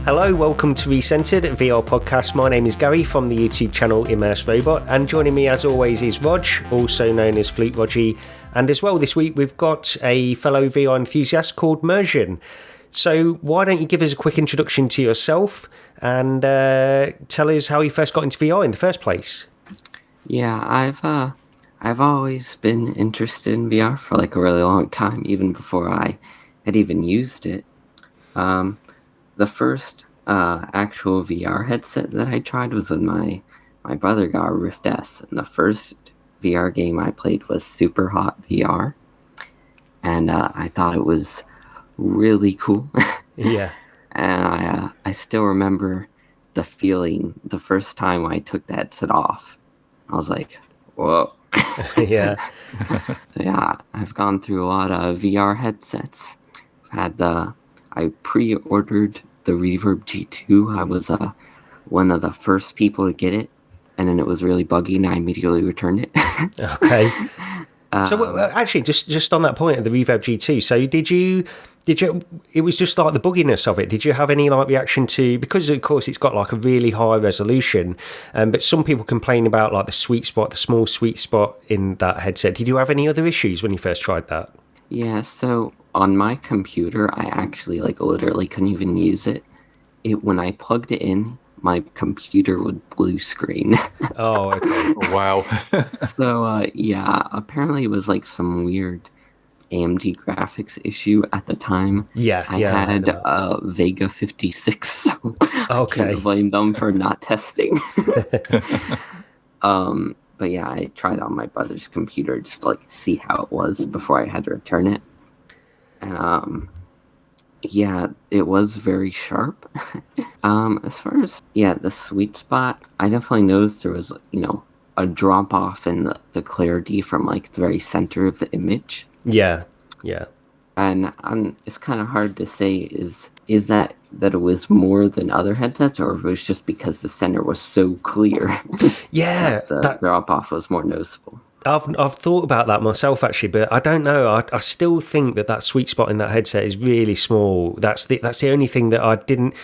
Hello, welcome to Recentered, a VR podcast. My name is Gary from the YouTube channel Immerse Robot, and joining me as always is Rog, also known as Flute Rogie. And as well this week we've got a fellow VR enthusiast called Mersion. So why don't you give us a quick introduction to yourself and tell us how you first got into VR in the first place? Yeah, I've always been interested in VR for like a really long time, even before I had even used it. The first actual VR headset that I tried was when my brother got a Rift S, and the first VR game I played was Super Hot VR, and I thought it was really cool. Yeah. And I still remember the feeling the first time I took the headset off. I was like, whoa. Yeah. So yeah, I've gone through a lot of VR headsets. I pre-ordered the Reverb G2. I was one of the first people to get it, and then it was really buggy, and I immediately returned it. Okay. So actually, just on that point of the Reverb G2, so did you? It was just like the bugginess of it. Did you have any like reaction to, because of course it's got like a really high resolution, but some people complain about like the small sweet spot in that headset. Did you have any other issues when you first tried that? Yeah, so on my computer, I actually like literally couldn't even use it. When I plugged it in, my computer would blue screen. Oh, okay. Oh, wow. So yeah, apparently it was like some weird AMD graphics issue at the time. Yeah, I had a Vega 56, so I can't blame them for not testing. But yeah, I tried on my brother's computer just to like see how it was before I had to return it. And yeah, it was very sharp. As far as the sweet spot, I definitely noticed there was, a drop off in the clarity from like the very center of the image. Yeah. And it's kind of hard to say is that it was more than other headsets, or if it was just because the center was so clear. Yeah, that drop off was more noticeable. I've thought about that myself actually, but I don't know. I still think that sweet spot in that headset is really small. That's the only thing that I didn't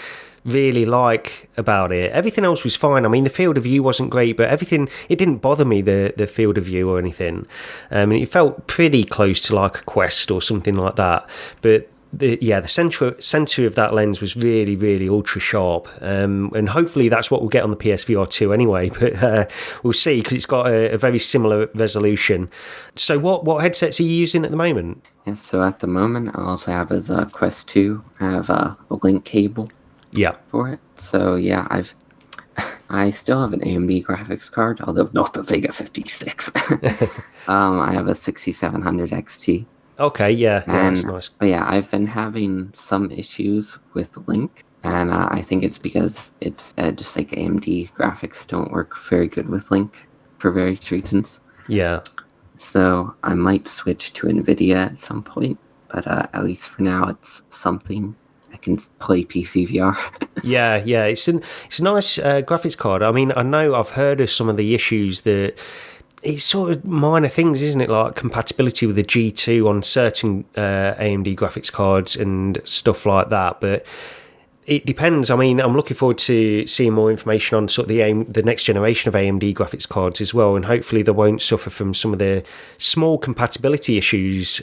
really like about it. Everything else was fine. I mean, the field of view wasn't great, but it didn't bother me, the field of view or anything. It felt pretty close to like a Quest or something like that. But the center of that lens was really, really ultra sharp, and hopefully that's what we'll get on the PSVR 2 anyway. But we'll see, because it's got a very similar resolution. So, what headsets are you using at the moment? Yeah, so at the moment, I also have as a Quest 2. I have a link cable. Yeah. For it. So yeah, I still have an AMD graphics card, although not the Vega 56. I have a 6700 XT. Okay, yeah, that's nice. But yeah, I've been having some issues with Link, and I think it's because it's just like AMD graphics don't work very good with Link for various reasons. Yeah. So I might switch to NVIDIA at some point, but at least for now, it's something I can play PC VR. Yeah, it's a nice graphics card. I mean, I know I've heard of some of the issues that it's sort of minor things, isn't it? Like compatibility with the G2 on certain AMD graphics cards and stuff like that. But it depends. I mean, I'm looking forward to seeing more information on sort of the next generation of AMD graphics cards as well, and hopefully they won't suffer from some of the small compatibility issues.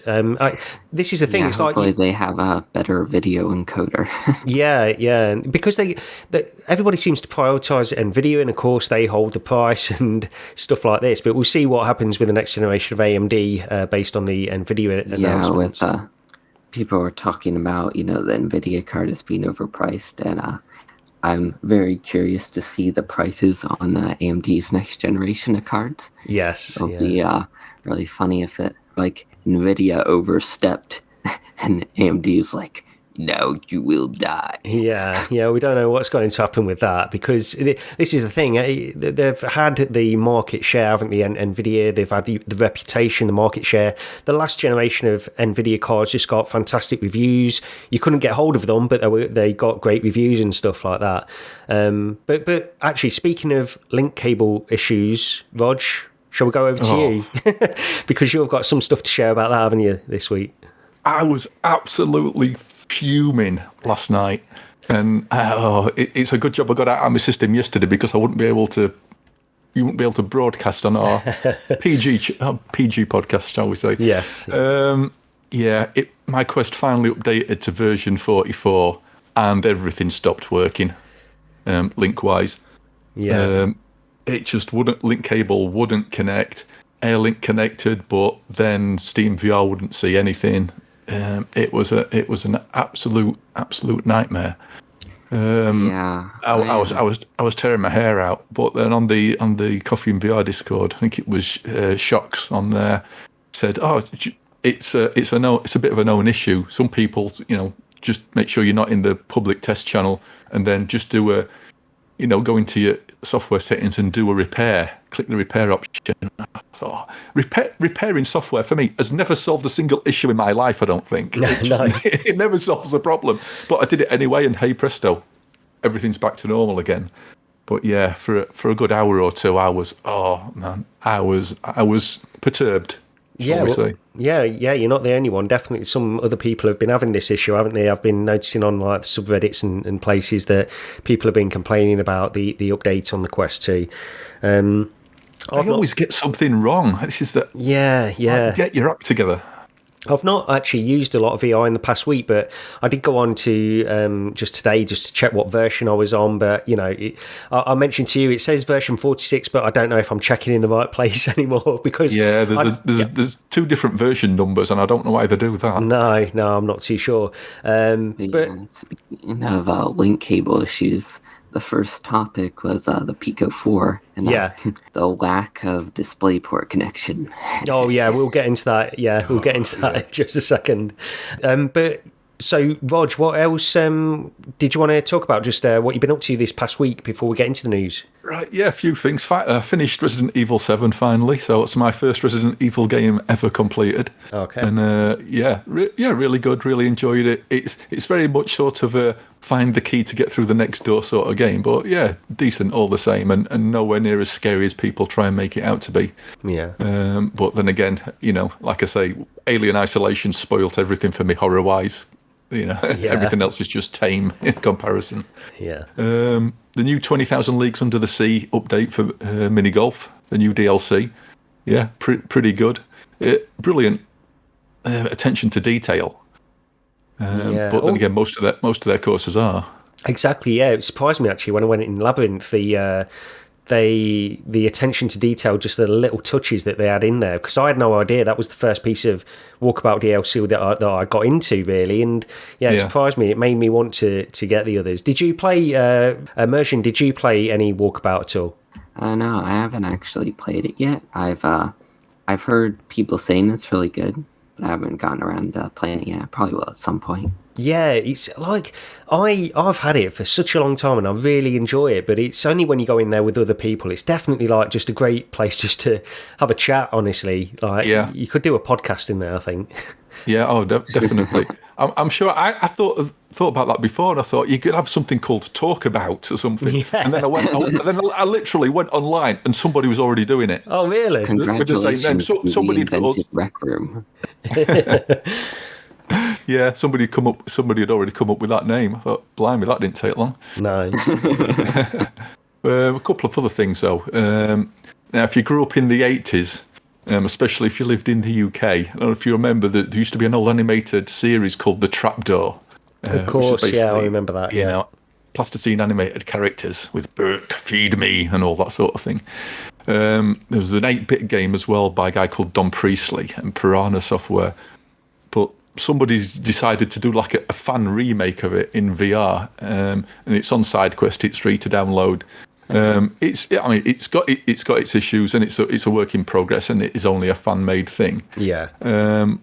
This is the thing. Yeah, it's hopefully like they have a better video encoder. yeah, because everybody seems to prioritize NVIDIA, and of course they hold the price and stuff like this. But we'll see what happens with the next generation of AMD based on the NVIDIA announcements. Yeah, with people were talking about, the NVIDIA card is being overpriced, and I'm very curious to see the prices on AMD's next generation of cards. Yes. It'll be really funny if NVIDIA overstepped and AMD is like, no, you will die. Yeah, we don't know what's going to happen with that, because this is the thing. They've had the market share, haven't they? NVIDIA, they've had the reputation, the market share. The last generation of NVIDIA cards just got fantastic reviews. You couldn't get hold of them, but they got great reviews and stuff like that. But actually, speaking of link cable issues, Rog, shall we go over to you? Because you've got some stuff to share about that, haven't you, this week? I was absolutely fuming last night And it's a good job I got out of my system yesterday, because I wouldn't be able to. You wouldn't be able to broadcast on our PG podcast, shall we say? Yes. My Quest finally updated to version 44, and everything stopped working, link-wise. Yeah. It just wouldn't. Link cable wouldn't connect. Airlink connected, but then Steam VR wouldn't see anything. It was an absolute nightmare. I was tearing my hair out. But then on the Coffee and VR Discord, I think it was Shocks on there, said, "Oh, it's a bit of a known issue. Some people, just make sure you're not in the public test channel, and then just do a, go into your software settings and do a repair. Click the repair option." I thought, repairing software for me has never solved a single issue in my life, I don't think. It never solves a problem. But I did it anyway, and hey presto, everything's back to normal again. But yeah, for a good hour or two, I was perturbed. Yeah, you're not the only one. Definitely some other people have been having this issue, haven't they? I've been noticing on like subreddits and places that people have been complaining about the update on the Quest 2. I always get something wrong. This is the... Yeah. Get your act together. I've not actually used a lot of VR in the past week, but I did go on to just today just to check what version I was on. But, I mentioned to you, it says version 46, but I don't know if I'm checking in the right place anymore because... Yeah, there's two different version numbers, and I don't know why they do that. No, I'm not too sure. But speaking of link cable issues, the first topic was the Pico 4 and the lack of DisplayPort connection. Oh, yeah, we'll get into that. Yeah, we'll get into that in just a second. But so, Rog, what else did you want to talk about? Just what you've been up to this past week before we get into the news? Right, yeah, a few things. Finished Resident Evil 7 finally, so it's my first Resident Evil game ever completed. Okay. And really good. Really enjoyed it. It's very much sort of a find the key to get through the next door sort of game, but yeah, decent all the same, and nowhere near as scary as people try and make it out to be. Yeah. But then again, like I say, Alien Isolation spoilt everything for me horror-wise. Everything else is just tame in comparison. Yeah. The new 20,000 Leagues Under the Sea update for mini golf, the new DLC. Yeah, pretty good. Brilliant attention to detail. But then again, most of their courses are. Exactly. Yeah, it surprised me actually when I went in Labyrinth. The attention to detail, just the little touches that they had in there, because I had no idea that was the first piece of Walkabout DLC that I got into really, and it surprised me. It made me want to get the others. Did you play Mersion? Did you play any Walkabout at all? No, I haven't actually played it yet. I've heard people saying it's really good, but I haven't gotten around to playing it yet. I probably will at some point. Yeah, it's like I've had it for such a long time and I really enjoy it, but it's only when you go in there with other people. It's definitely like just a great place just to have a chat, honestly. Like you could do a podcast in there, I think. Yeah, definitely. I'm sure I thought about that before, and I thought you could have something called Talk About or something. Yeah. And then I literally went online and somebody was already doing it. Oh, really? Congratulations. Somebody had Rec Room. Yeah, somebody had already come up with that name. I thought, blimey, that didn't take long. No. A couple of other things, though. Now, if you grew up in the 80s, especially if you lived in the UK, I don't know if you remember that there used to be an old animated series called The Trapdoor. Of course, yeah, I remember that. You know, plasticine animated characters with Burke, Feed Me, and all that sort of thing. There was an 8-bit game as well by a guy called Don Priestley and Piranha Software. But somebody's decided to do like a fan remake of it in VR, and it's on SideQuest. It's free to download. It's got its issues, and it's a work in progress, and it is only a fan made thing. Yeah.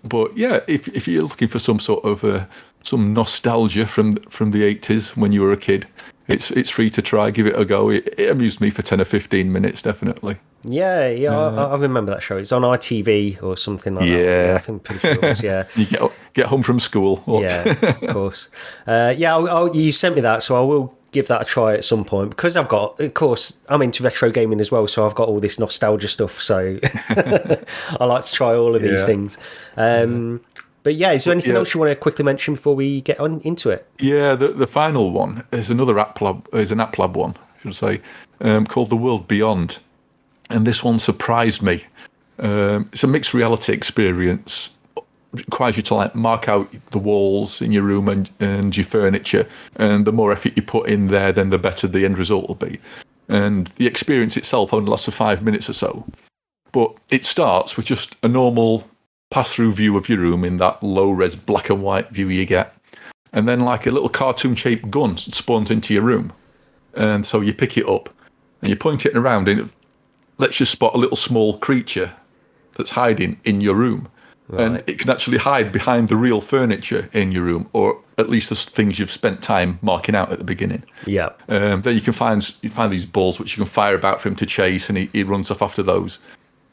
But yeah, if you're looking for some sort of some nostalgia from the 80s when you were a kid, it's free to try. Give it a go. It amused me for 10 or 15 minutes, definitely. Yeah, I remember that show. It's on ITV or something like that. Yeah, I think pretty sure it was, yeah. You get home from school. Yeah, of course. You sent me that, so I will give that a try at some point, because of course, I'm into retro gaming as well, so I've got all this nostalgia stuff, so I like to try all of these things. But yeah, is there anything else you want to quickly mention before we get on into it? Yeah, the final one is another app lab, is an app lab one, I should say, called The World Beyond. And this one surprised me. It's a mixed reality experience. It requires you to like mark out the walls in your room and your furniture. And the more effort you put in there, then the better the end result will be. And the experience itself only lasts for 5 minutes or so. But it starts with just a normal pass-through view of your room in that low-res black and white view you get. And then like a little cartoon-shaped gun spawns into your room. And so you pick it up and you point it around and it lets you spot a little small creature that's hiding in your room. Right. And it can actually hide behind the real furniture in your room, or at least the things you've spent time marking out at the beginning. Yeah. Then you can find these balls which you can fire about for him to chase, and he runs off after those.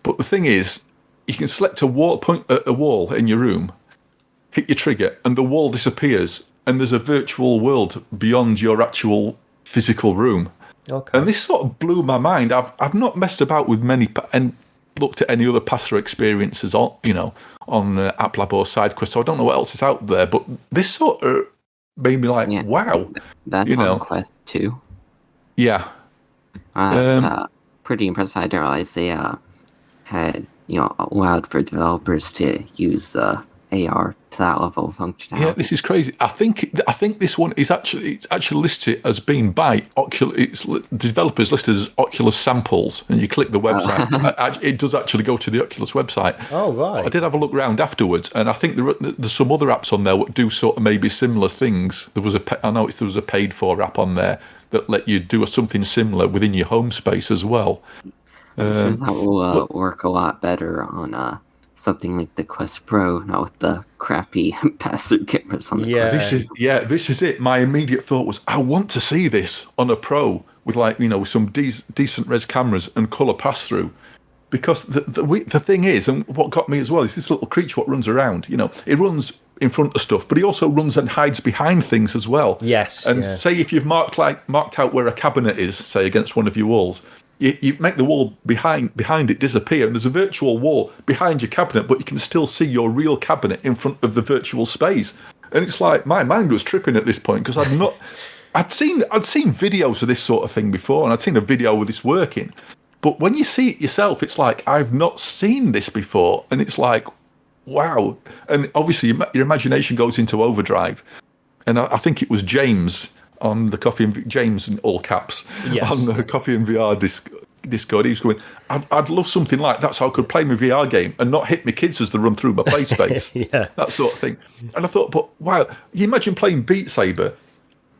But the thing is, you can select point at a wall in your room, hit your trigger, and the wall disappears, and there's a virtual world beyond your actual physical room. Okay. And this sort of blew my mind. I've not messed about with many and looked at any other pass-through experiences on AppLab or SideQuest, so I don't know what else is out there. But this sort of made me like, wow. That's on Quest 2. Yeah. That's pretty impressive. I didn't realize they had allowed for developers to use AR to that level of functionality. Yeah, this is crazy. I think this one is actually listed as being by Oculus. Developers listed as Oculus samples, and you click the website. It does actually go to the Oculus website. Oh right. I did have a look around afterwards, and I think there's some other apps on there that do sort of maybe similar things. There was a paid for app on there that let you do something similar within your home space as well. That will work a lot better on something like the Quest Pro, not with the crappy pass-through cameras on the Quest. This is it. My immediate thought was, I want to see this on a Pro with some decent res cameras and color pass-through, because the thing is, and what got me as well, is this little creature what runs around. It runs in front of stuff, but he also runs and hides behind things as well. Yes. And say if you've marked out where a cabinet is, say against one of your walls, you make the wall behind it disappear, and there's a virtual wall behind your cabinet, but you can still see your real cabinet in front of the virtual space. And it's like my mind was tripping at this point, because I'd seen videos of this sort of thing before, and I'd seen a video of this working. But when you see it yourself, it's like, I've not seen this before, and it's like, wow. And obviously your imagination goes into overdrive. And I think it was James on the James in all caps, yes, on the Coffee and VR Discord. He was going, I'd love something like that so I could play my VR game and not hit my kids as they run through my play space. Yeah. That sort of thing. And I thought, but wow, you imagine playing Beat Saber,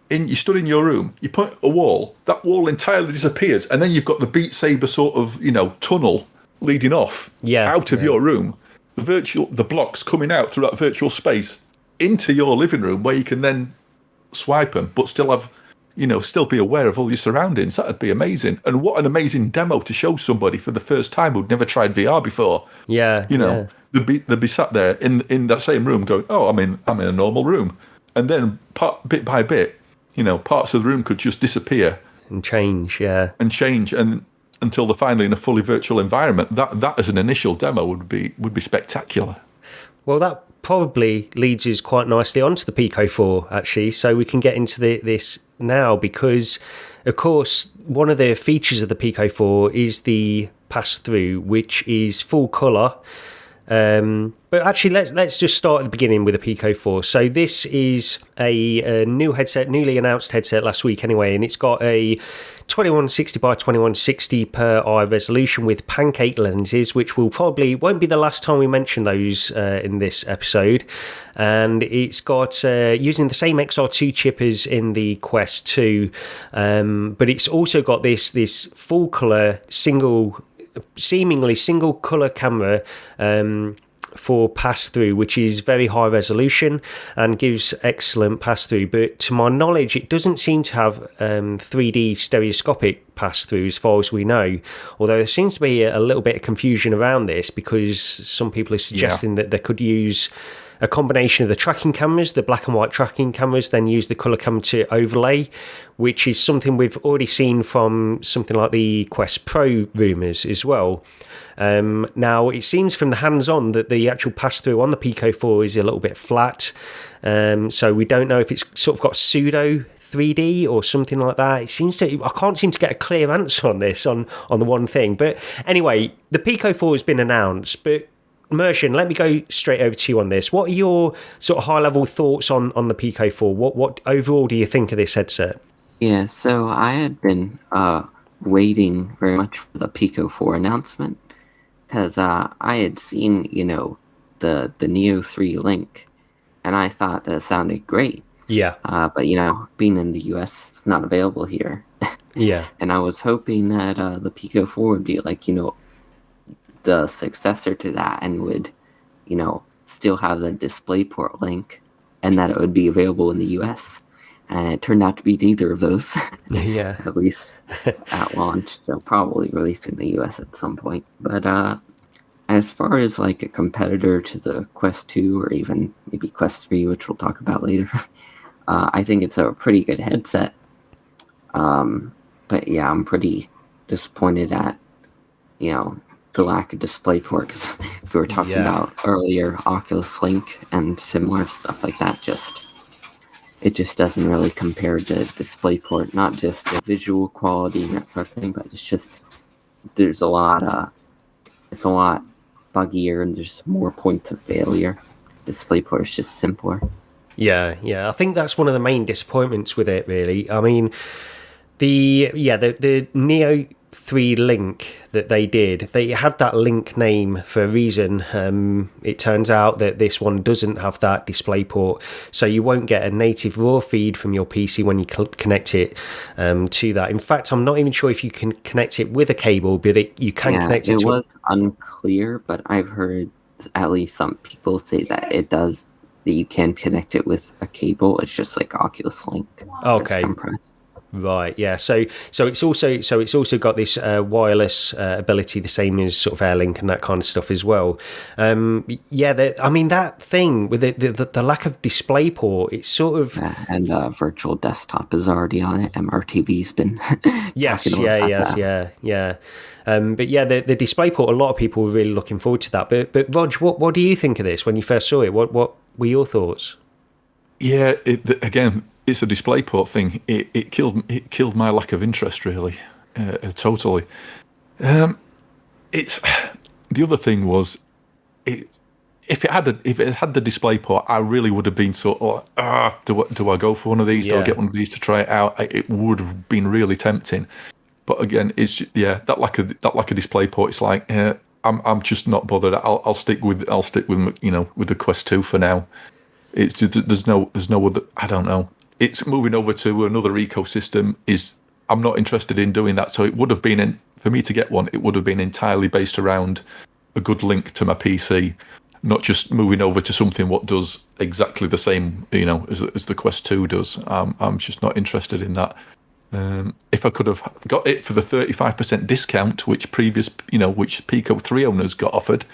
you stood in your room, you point a wall, that wall entirely disappears, and then you've got the Beat Saber sort of, tunnel leading off out of your room. The blocks coming out through that virtual space into your living room, where you can then swipe them, but still have, still be aware of all your surroundings. That'd be amazing. And what an amazing demo to show somebody for the first time who'd never tried VR before. Yeah. They'd be sat there in that same room going, oh, I'm in a normal room. And then bit by bit, parts of the room could just disappear. And change, yeah. And until they're finally in a fully virtual environment. That as an initial demo would be spectacular. Well, that probably leads us quite nicely onto the Pico 4, actually. So we can get into this now, because, of course, one of the features of the Pico 4 is the pass-through, which is full colour. But actually, let's just start at the beginning with the Pico 4. So this is a new headset, newly announced headset last week anyway, and it's got a 2160 by 2160 per eye resolution with pancake lenses, which won't be the last time we mention those in this episode. And it's got using the same XR2 chip as in the Quest 2, but it's also got this full color seemingly single color camera for pass-through, which is very high resolution and gives excellent pass-through. But to my knowledge, it doesn't seem to have 3D stereoscopic pass-through as far as we know, although there seems to be a little bit of confusion around this, because some people are suggesting that they could use a combination of the tracking cameras, the black and white tracking cameras, then use the colour camera to overlay, which is something we've already seen from something like the Quest Pro rumours as well. Now, it seems from the hands-on that the actual pass-through on the Pico 4 is a little bit flat, so we don't know if it's sort of got pseudo 3D or something like that. I can't seem to get a clear answer on this on the one thing. But anyway, the Pico 4 has been announced, but Mersion, let me go straight over to you on this. What are your sort of high-level thoughts on the Pico 4? What overall do you think of this headset? Yeah, so I had been waiting very much for the Pico 4 announcement, because I had seen, the Neo 3 Link, and I thought that sounded great. Yeah. But, being in the US, it's not available here. Yeah. And I was hoping that the Pico 4 would be like, the successor to that, and would, still have the DisplayPort link, and that it would be available in the US. And it turned out to be neither of those. Yeah. At least at launch. So probably released in the US at some point. But as far as like a competitor to the Quest 2 or even maybe Quest 3, which we'll talk about later, I think it's a pretty good headset. But yeah, I'm pretty disappointed at, the lack of DisplayPort, because we were talking about earlier Oculus Link and similar stuff like that. It just doesn't really compare to DisplayPort, not just the visual quality and that sort of thing, but it's just, it's a lot buggier, and there's more points of failure. DisplayPort is just simpler. Yeah, I think that's one of the main disappointments with it, really. I mean, the Neo 3 Link that they had that Link name for a reason. It turns out that this one doesn't have that DisplayPort, so you won't get a native raw feed from your PC when you connect it to that. In fact, I'm not even sure if you can connect it with a cable, but you can connect it to... It was unclear, but I've heard at least some people say that it does, that you can connect it with a cable. It's just like Oculus Link. Okay. It's compressed. Right, yeah. So it's also got this wireless ability, the same as sort of AirLink and that kind of stuff as well. That thing with the lack of DisplayPort, it's sort of virtual desktop is already on it. MRTV's been yes. But yeah, the DisplayPort, a lot of people were really looking forward to that. But Rog, what do you think of this when you first saw it? What were your thoughts? Yeah, again, it's a DisplayPort thing. It killed my lack of interest, really, totally. It's the other thing was, if it had the DisplayPort, I really would have been sort of do I go for one of these? Do I get one of these to try it out? It would have been really tempting. But again, it's that lack of DisplayPort. It's like I'm just not bothered. I'll stick with with the Quest 2 for now. It's just, there's no other. I don't know. It's moving over to another ecosystem. I'm not interested in doing that. So it would have been for me to get one. It would have been entirely based around a good link to my PC, not just moving over to something what does exactly the same, as the Quest 2 does. I'm just not interested in that. If I could have got it for the 35% discount, which which Pico 3 owners got offered.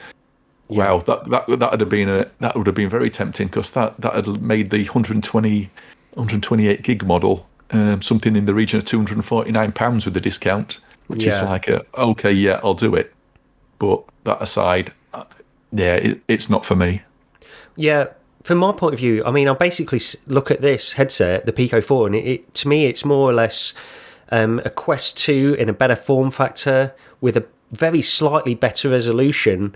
Wow, that would have been very tempting, because that had made the 128 gig model something in the region of £249 with the discount, which is like I'll do it. But that aside, it's not for me. Yeah, from my point of view, I mean, I basically look at this headset, the Pico 4, and it to me, it's more or less a Quest 2 in a better form factor with a very slightly better resolution.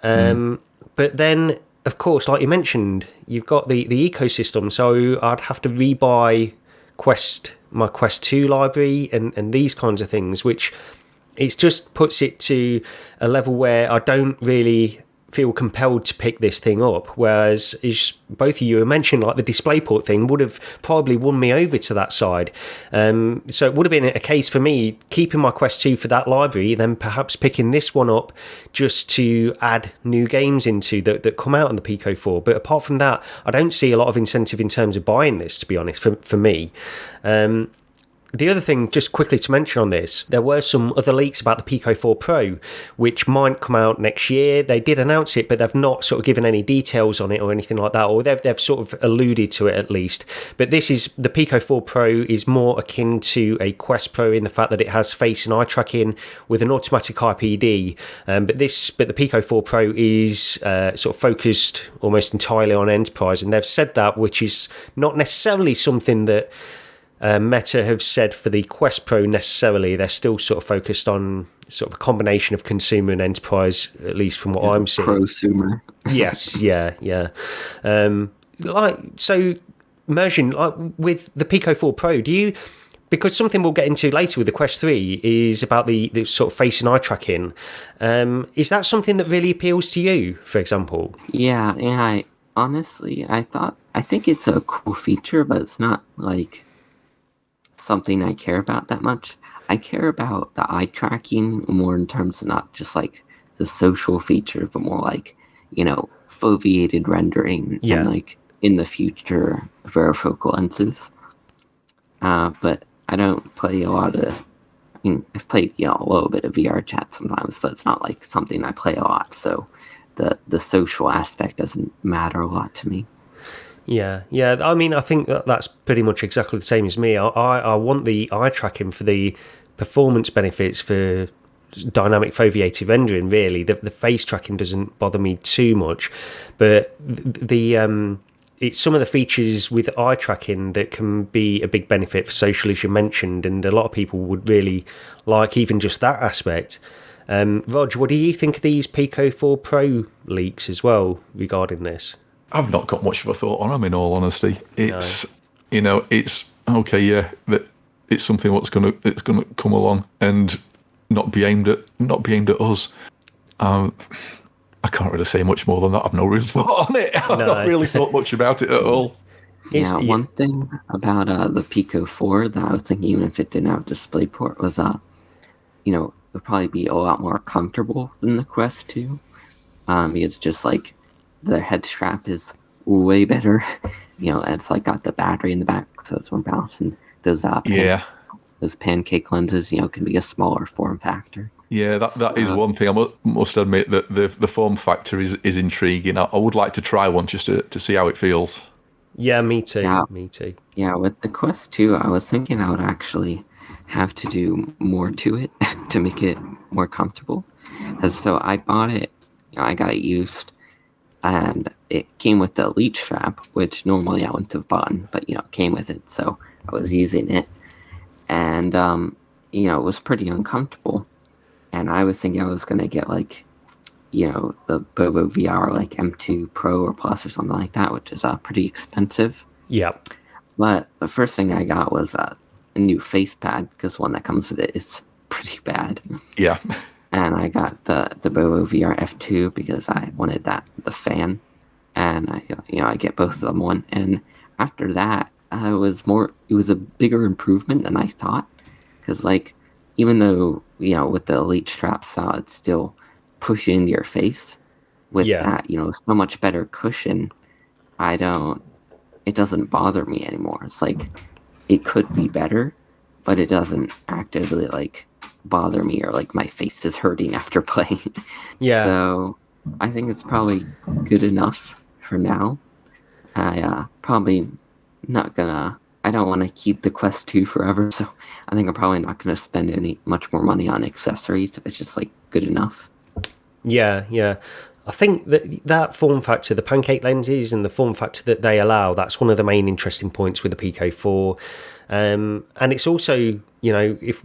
But then, of course, like you mentioned, you've got the ecosystem, so I'd have to rebuy my Quest 2 library and these kinds of things, which it just puts it to a level where I don't really feel compelled to pick this thing up, whereas both of you have mentioned, like the DisplayPort thing would have probably won me over to that side. So it would have been a case for me keeping my Quest 2 for that library, then perhaps picking this one up just to add new games into that come out on the Pico 4. But apart from that, I don't see a lot of incentive in terms of buying this, to be honest, for me. The other thing, just quickly to mention on this, there were some other leaks about the Pico 4 Pro, which might come out next year. They did announce it, but they've not sort of given any details on it or anything like that, or they've sort of alluded to it at least. But the Pico 4 Pro is more akin to a Quest Pro in the fact that it has face and eye tracking with an automatic IPD. But the Pico 4 Pro is sort of focused almost entirely on enterprise, and they've said that, which is not necessarily something that Meta have said for the Quest Pro necessarily. They're still sort of focused on sort of a combination of consumer and enterprise, at least from what I'm seeing. Prosumer. Yes, yeah. So, Mersion, with the Pico 4 Pro, because something we'll get into later with the Quest 3 is about the sort of face and eye tracking. Is that something that really appeals to you, for example? Yeah, I think it's a cool feature, but it's not like something I care about that much. I care about the eye tracking more in terms of not just like the social feature, but more like, foveated rendering and like in the future varifocal lenses. But I don't play a lot of, I've played, a little bit of VR chat sometimes, but it's not like something I play a lot. So the social aspect doesn't matter a lot to me. Yeah. I mean, I think that's pretty much exactly the same as me. I want the eye tracking for the performance benefits for dynamic foveated rendering. Really, the face tracking doesn't bother me too much, but it's some of the features with eye tracking that can be a big benefit for social, as you mentioned, and a lot of people would really like even just that aspect. Rog, what do you think of these Pico 4 Pro leaks as well regarding this? I've not got much of a thought on them, in all honesty. It's it's okay, yeah, that it's something it's gonna come along and not be aimed at us. I can't really say much more than that. I've no real thought on it. I've not really thought much about it at all. One thing about the Pico 4 that I was thinking, even if it didn't have DisplayPort, was it would probably be a lot more comfortable than the Quest 2. It's just like the head strap is way better, and it's like got the battery in the back, so it's more balanced. And those those pancake lenses, can be a smaller form factor. Yeah, that is one thing. I must admit that the form factor is intriguing. I would like to try one just to see how it feels. Yeah, me too. Yeah, with the Quest 2, I was thinking I would actually have to do more to it to make it more comfortable. And so I bought it, I got it used, and it came with the Elite strap, which normally I wouldn't have bought, but it came with it, so I was using it, and it was pretty uncomfortable. And I was thinking I was gonna get like, the Bobo VR like M2 Pro or Plus or something like that, which is pretty expensive. Yeah. But the first thing I got was a new face pad, because one that comes with it is pretty bad. Yeah. And I got the Bobo VR F2 because I wanted the fan, and I get both of them one. And after that, it was a bigger improvement than I thought, because like even though with the Elite strap style it's still pushing into your face, with that so much better cushion, it doesn't bother me anymore. It's like it could be better, but it doesn't actively like bother me or like my face is hurting after playing. Yeah. So I think it's probably good enough for now. I probably not gonna. I don't want to keep the Quest 2 forever, so I think I'm probably not gonna spend much more money on accessories if it's just like good enough. Yeah. I think that form factor, the pancake lenses and the form factor that they allow, that's one of the main interesting points with the Pico 4. And it's also, if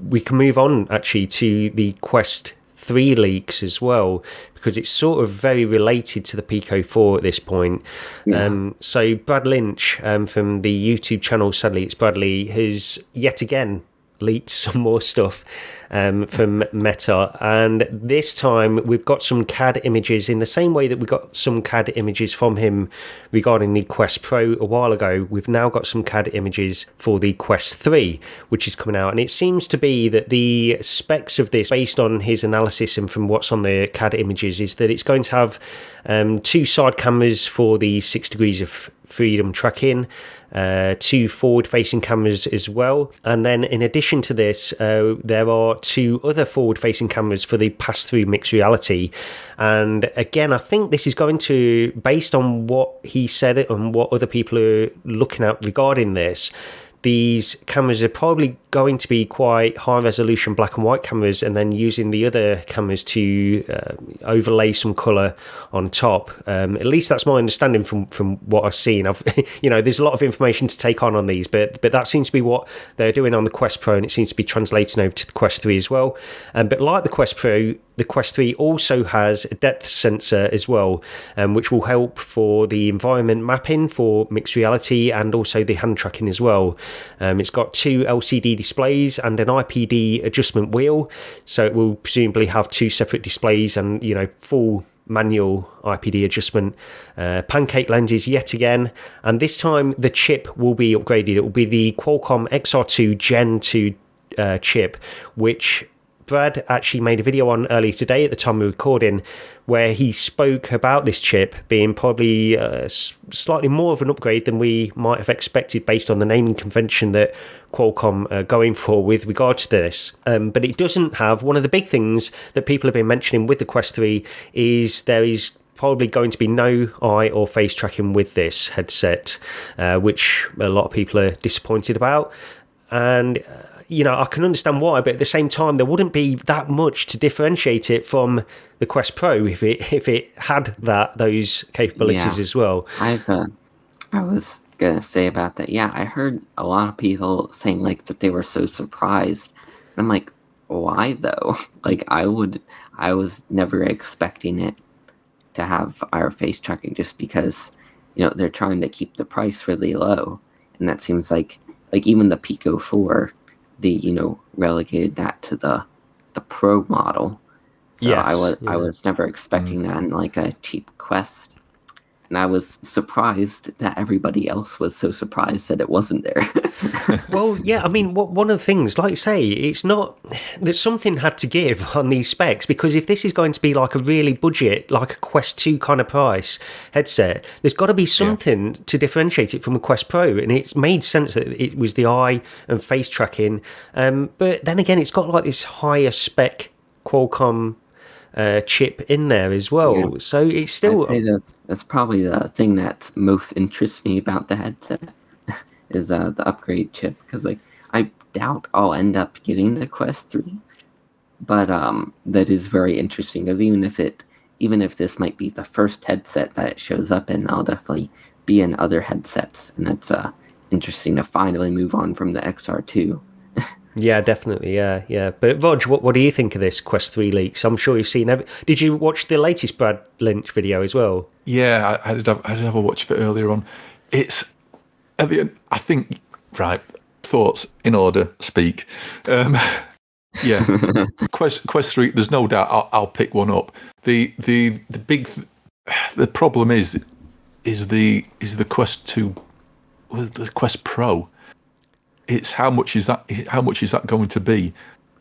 we can move on actually to the Quest 3 leaks as well, because it's sort of very related to the Pico 4 at this point. Yeah. So Brad Lynch from the YouTube channel, sadly it's Bradley, has yet again leaked some more stuff from Meta, and this time we've got some CAD images in the same way that we got some CAD images from him regarding the Quest Pro a while ago. We've now got some CAD images for the Quest 3, which is coming out, and it seems to be that the specs of this, based on his analysis and from what's on the CAD images, is that it's going to have 2 side cameras for the 6 degrees of freedom tracking, 2 forward-facing cameras as well, and then in addition to this, there are 2 other forward-facing cameras for the pass-through mixed reality. And again, I think this is going to, based on what he said and what other people are looking at regarding this, these cameras are probably going to be quite high resolution black and white cameras, and then using the other cameras to overlay some color on top. At least that's my understanding from what I've seen. There's a lot of information to take on these, but that seems to be what they're doing on the Quest Pro, and it seems to be translating over to the Quest 3 as well. But like the Quest Pro, the Quest 3 also has a depth sensor as well, which will help for the environment mapping for mixed reality and also the hand tracking as well. It's got 2 LCD displays and an IPD adjustment wheel, so it will presumably have 2 separate displays and full manual IPD adjustment. Pancake lenses yet again, and this time the chip will be upgraded. It will be the Qualcomm XR2 Gen 2 chip, which Brad actually made a video on earlier today at the time of recording, where he spoke about this chip being probably slightly more of an upgrade than we might have expected based on the naming convention that Qualcomm are going for with regard to this. But it doesn't have, one of the big things that people have been mentioning with the Quest 3 is there is probably going to be no eye or face tracking with this headset, which a lot of people are disappointed about. And I can understand why, but at the same time, there wouldn't be that much to differentiate it from the Quest Pro if it had those capabilities as well. I was gonna say about that. Yeah, I heard a lot of people saying that they were so surprised. And I'm like, why though? I was never expecting it to have our face tracking, just because they're trying to keep the price really low, and that seems like even the Pico 4. They relegated that to the Pro model. So yes, I was never expecting that in a cheap Quest. And I was surprised that everybody else was so surprised that it wasn't there. Well, yeah, I mean, one of the things, like you say, it's not that something had to give on these specs, because if this is going to be a really budget, like a Quest 2 kind of price headset, there's got to be something to differentiate it from a Quest Pro, and it's made sense that it was the eye and face tracking. But then again, it's got this higher spec Qualcomm chip in there as well. Yeah. So it's still... I'd say that's probably the thing that most interests me about the headset is the upgrade chip, because I doubt I'll end up getting the Quest 3, but that is very interesting, because even if this might be the first headset that it shows up in, I'll definitely be in other headsets, and that's interesting to finally move on from the XR2. Yeah, definitely, yeah. But Rog, what do you think of this Quest 3 leaks? I'm sure you've seen Did you watch the latest Brad Lynch video as well? Yeah, I did have a watch of it earlier on. It's at the end, I think, right, thoughts in order, speak. Yeah, Quest 3, there's no doubt I'll pick one up. The problem is the Quest 2, the Quest Pro. It's how much is that going to be?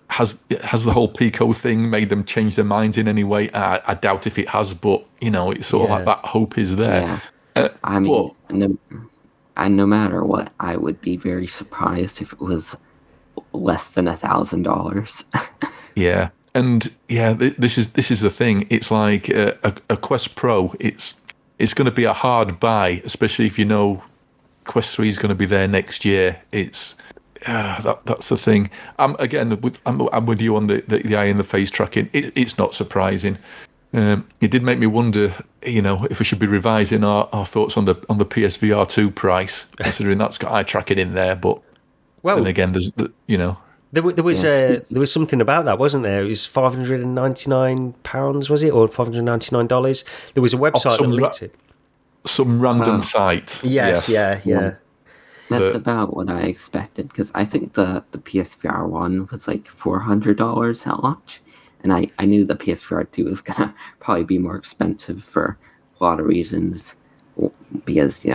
Has the whole Pico thing made them change their minds in any way? I doubt if it has, but it's sort of like that hope is there. Yeah. I mean, no matter what, I would be very surprised if it was less than $1,000. Yeah, and this is the thing. It's like a Quest Pro. It's going to be a hard buy, especially if Quest 3 is going to be there next year. It's that's the thing. I'm with you on the eye and the face tracking. It's not surprising. It did make me wonder, if we should be revising our thoughts on the PSVR 2 price, considering that's got eye tracking in there. But then again, there's there was something about that, wasn't there? It was £599, was it, or $599? There was a website that leaked it. Some random site. Yes, yeah. That's about what I expected, because I think the PSVR 1 was like $400 at launch, and I knew the PSVR 2 was gonna probably be more expensive for a lot of reasons, because,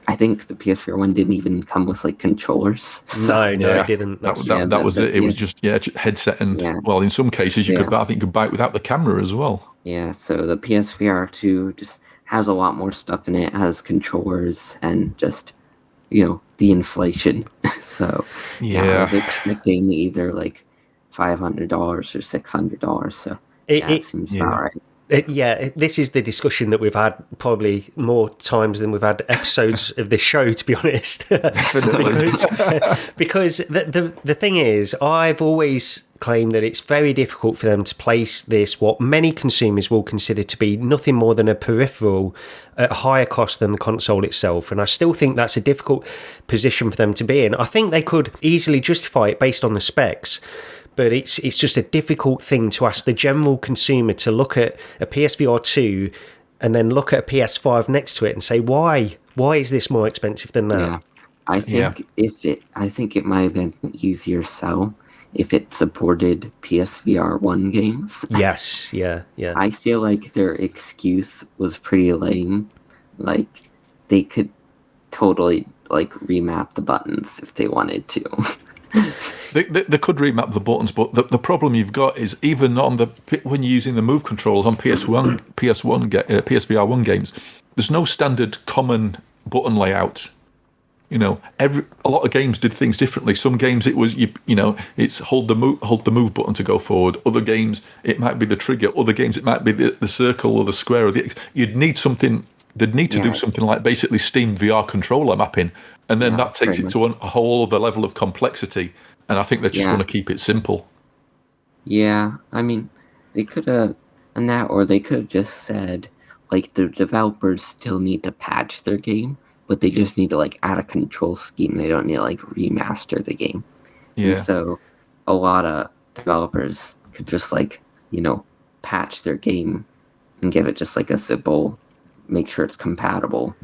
I think the PSVR 1 didn't even come with like controllers. No, it didn't. That was it. It was just headset and well, in some cases you could buy it without the camera as well. Yeah, so the PSVR 2 just has a lot more stuff in it. It has controllers and just the inflation. So I was expecting either like $500 or $600. So it seems about right. This is the discussion that we've had probably more times than we've had episodes of this show, to be honest. because the thing is, I've always claimed that it's very difficult for them to place this, what many consumers will consider to be nothing more than a peripheral at a higher cost than the console itself. And I still think that's a difficult position for them to be in. I think they could easily justify it based on the specs, but it's just a difficult thing to ask the general consumer to look at a PSVR 2 and then look at a PS5 next to it and say, why is this more expensive than that? Yeah. I think it might have been easier sell if it supported PSVR 1 games. Yes, yeah. I feel like their excuse was pretty lame. Like, they could totally remap the buttons if they wanted to. They could remap the buttons, but the problem you've got is even when you're using the move controls on PSVR 1 games, there's no standard common button layout. A lot of games did things differently. Some games it was it's hold the move button to go forward. Other games it might be the trigger. Other games it might be the circle or the square or the X. You'd need something. They'd need to do something like basically Steam VR controller mapping, and then that takes it to a whole other level of complexity. And I think they just want to keep it simple. Yeah, I mean, they could have done that, or they could have just said, the developers still need to patch their game, but they just need to, add a control scheme. They don't need to, remaster the game. Yeah. And so a lot of developers could just, patch their game and give it just, a simple, make sure it's compatible.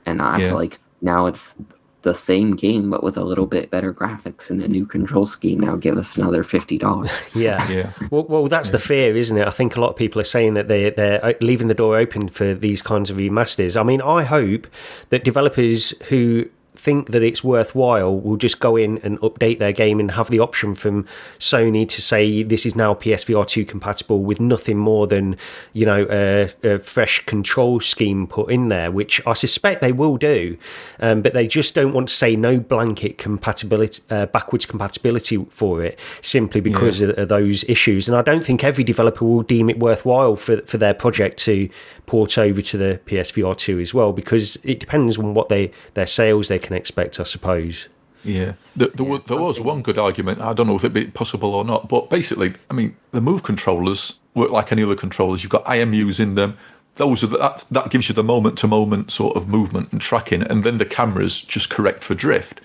And I feel like now it's the same game, but with a little bit better graphics and a new control scheme. Now give us another $50. Yeah. Well, that's the fear, isn't it? I think a lot of people are saying that they're leaving the door open for these kinds of remasters. I mean, I hope that developers who think that it's worthwhile will just go in and update their game and have the option from Sony to say this is now PSVR 2 compatible with nothing more than a fresh control scheme put in there, which I suspect they will do, but they just don't want to say no blanket compatibility, backwards compatibility for it, simply because of those issues. And I don't think every developer will deem it worthwhile for their project to port over to the PSVR 2 as well, because it depends on what their sales they can expect, I suppose. Yeah, there was one good argument. I don't know if it'd be possible or not, but basically, I mean, the move controllers work like any other controllers. You've got IMUs in them. That gives you the moment-to-moment sort of movement and tracking, and then the cameras just correct for drift.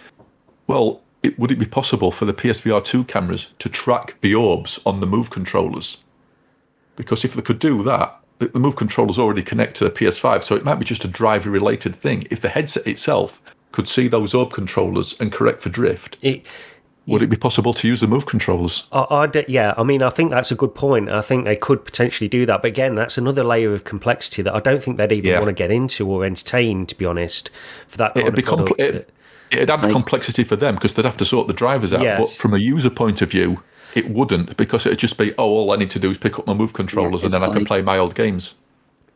Well, would it be possible for the PSVR 2 cameras to track the orbs on the move controllers? Because if they could do that, the move controllers already connect to the PS5, so it might be just a driver-related thing. If the headset itself could see those orb controllers and correct for drift, would it be possible to use the move controllers? I mean, I think that's a good point. I think they could potentially do that. But again, that's another layer of complexity that I don't think they'd even want to get into or entertain, to be honest, for that kind of product. It'd add complexity for them because they'd have to sort the drivers out. Yes. But from a user point of view, it wouldn't, because it'd just be, all I need to do is pick up my move controllers and then I can play my old games.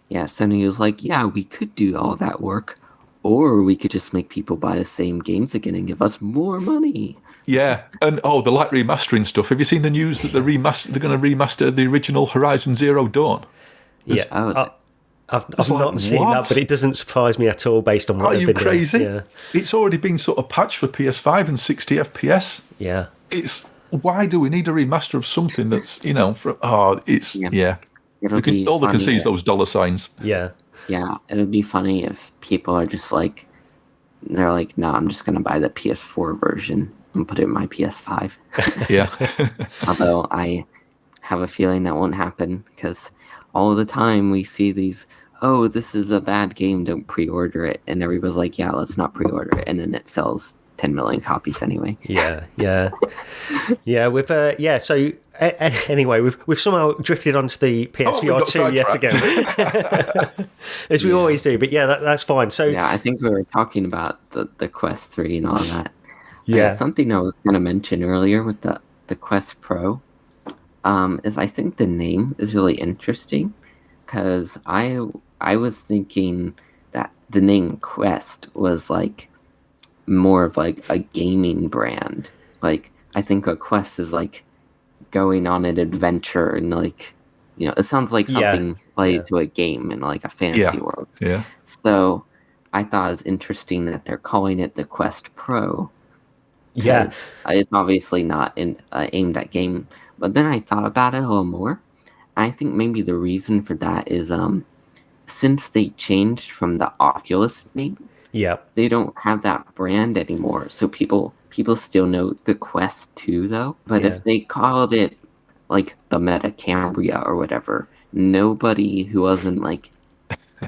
Yeah, Sony was like, we could do all that work, or we could just make people buy the same games again and give us more money. Yeah, and the remastering stuff. Have you seen the news that they're going to remaster the original Horizon Zero Dawn? I've not seen that, but it doesn't surprise me at all based on what they've been doing. Are you crazy? Yeah. It's already been sort of patched for PS5 and 60 FPS. Yeah. Why do we need a remaster of something that's, all they can see is those dollar signs. Yeah. Yeah, it would be funny if people are just they're like, no, I'm just going to buy the PS4 version and put it in my PS5. Yeah. Although I have a feeling that won't happen, because all the time we see these, oh, this is a bad game, don't pre-order it. And everybody's like, yeah, let's not pre-order it. And then it sells 10 million copies anyway. Yeah. So anyway, we've somehow drifted onto the PSVR 2 yet again, as we always do. But yeah, that's fine. So yeah, I think we were talking about the Quest 3 and all that. Yeah. Something I was going to mention earlier with the Quest Pro is I think the name is really interesting, because I was thinking that the name Quest was like more of like a gaming brand. Like, I think a quest is like going on an adventure, and like, you know, it sounds like something played to a game in like a fantasy world. Yeah. So I thought it was interesting that they're calling it the Quest Pro. Yes. It's obviously not aimed at game. But then I thought about it a little more. I think maybe the reason for that is since they changed from the Oculus name, they don't have that brand anymore. So people still know the Quest 2 though. But if they called it like the Meta Cambria or whatever, nobody who wasn't like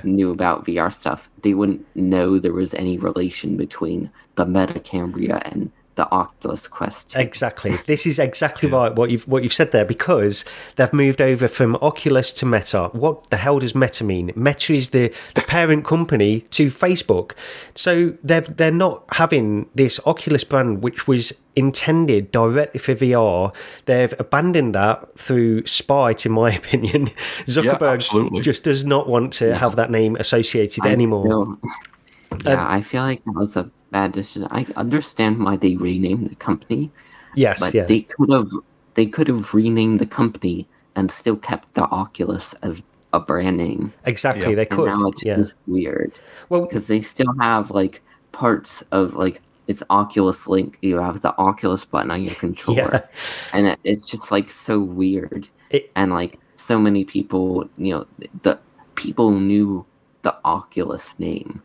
knew about VR stuff, they wouldn't know there was any relation between the Meta Cambria and the Oculus Quest 2. Exactly. This is exactly right what you've said there, because they've moved over from Oculus to Meta. What the hell does Meta mean? Meta is the parent company to Facebook. So they're not having this Oculus brand, which was intended directly for VR. They've abandoned that through spite, in my opinion. Zuckerberg just does not want to have that name associated anymore. I feel like that was a bad decision. I understand why they renamed the company. Yes, but they could have renamed the company and still kept the Oculus as a brand name. Exactly, they could. And now it's just weird. Well, because they still have like parts of like it's Oculus Link. You have the Oculus button on your controller, and it's just like so weird. And like so many people, you know, the people knew the Oculus name.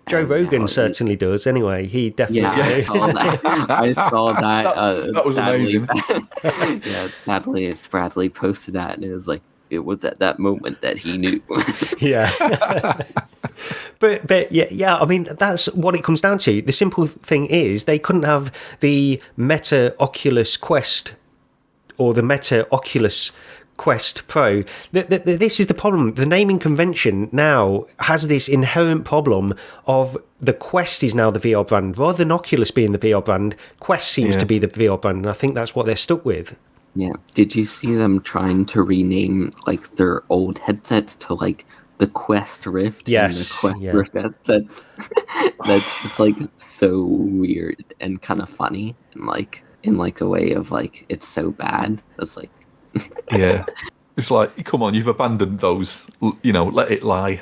Joe Rogan certainly does. Anyway, he definitely. I saw that. I saw that. That was amazing. Sadly, Bradley posted that, and it was like it was at that moment that he knew. But yeah. I mean, that's what it comes down to. The simple thing is they couldn't have the Meta Oculus Quest or the Meta Oculus Quest Pro. This is the problem. The naming convention now has this inherent problem of the Quest is now the VR brand. Rather than Oculus being the VR brand, Quest seems to be the VR brand, and I think that's what they're stuck with. Yeah. Did you see them trying to rename like their old headsets to like the Quest Rift? Yes. And the Quest Rift. That's just like so weird and kind of funny, and like in like a way of like it's so bad. It's like it's like, come on, you've abandoned those, you know, let it lie.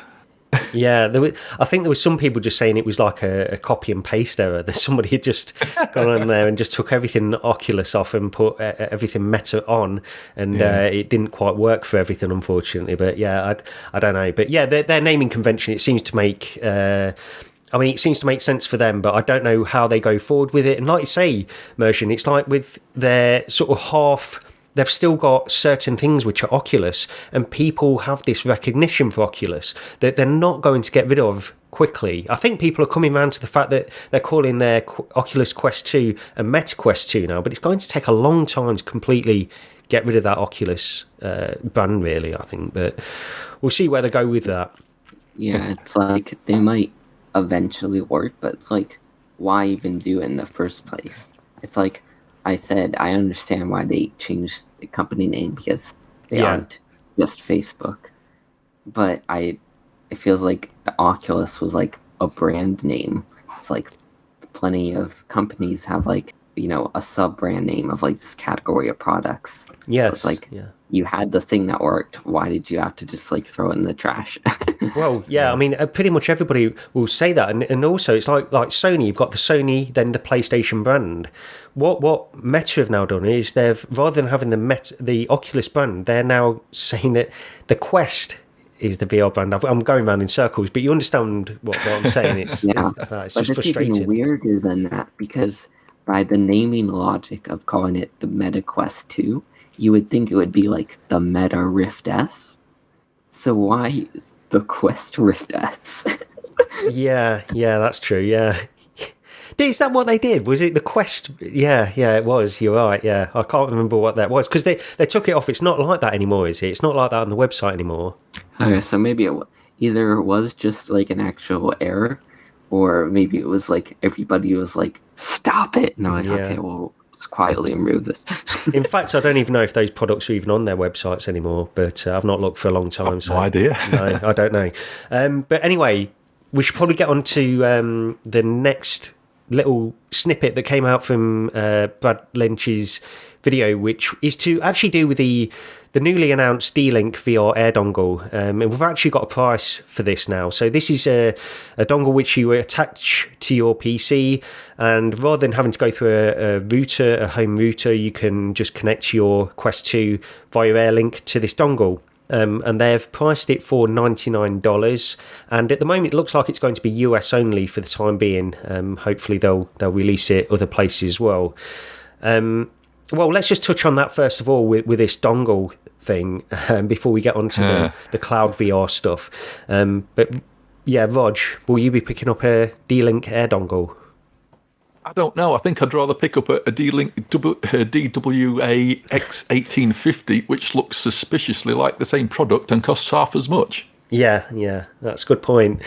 I think there was some people just saying it was like a copy and paste error, that somebody had just gone on there and just took everything Oculus off and put everything Meta on, and it didn't quite work for everything, unfortunately. But I don't know. But their naming convention, it seems to make it seems to make sense for them, but I don't know how they go forward with it. And like you say, Mersion, it's like with their sort of they've still got certain things which are Oculus, and people have this recognition for Oculus that they're not going to get rid of quickly. I think people are coming around to the fact that they're calling their Oculus Quest 2 a Meta Quest 2 now, but it's going to take a long time to completely get rid of that Oculus brand, really, I think. But we'll see where they go with that. Yeah, it's like they might eventually work, but it's like, why even do it in the first place? It's like I said, I understand why they changed the company name, because they aren't just Facebook. But it feels like the Oculus was like a brand name. It's like plenty of companies have like, you know, a sub brand name of like this category of products. Yes. It's like you had the thing that worked. Why did you have to just like throw it in the trash? Well, I mean, pretty much everybody will say that, and also it's like Sony. You've got the Sony, then the PlayStation brand. What Meta have now done is they've, rather than having the Oculus brand, they're now saying that the Quest is the VR brand. I'm going around in circles, but you understand what I'm saying. It's it's just frustrating. Even weirder than that, because by the naming logic of calling it the Meta Quest 2, you would think it would be like the Meta Rift S. So why the Quest Rift S. Yeah, that's true. Yeah. Is that what they did? Was it the Quest? Yeah, it was. You're right. Yeah, I can't remember what that was because they took it off. It's not like that anymore, is it? It's not like that on the website anymore. Okay, so maybe either it was just like an actual error, or maybe it was like everybody was like, "Stop it!" And I'm like, "Okay, well, let's quietly remove this." In fact, I don't even know if those products are even on their websites anymore. But I've not looked for a long time. No idea. No, I don't know. But anyway, we should probably get on to the next little snippet that came out from Brad Lynch's video, which is to actually do with the newly announced D-Link VR air dongle. And we've actually got a price for this now. So this is a dongle which you attach to your PC, and rather than having to go through a home router, you can just connect your Quest 2 via Airlink to this dongle. And they've priced it for $99, and at the moment it looks like it's going to be US only for the time being. Hopefully they'll release it other places as well. Well, let's just touch on that first of all with this dongle thing before we get on to the cloud VR stuff. But yeah, Rog, will you be picking up a D-Link air dongle? I don't know. I think I'd rather pick up a D-Link DWA X1850, which looks suspiciously like the same product and costs half as much. Yeah, that's a good point.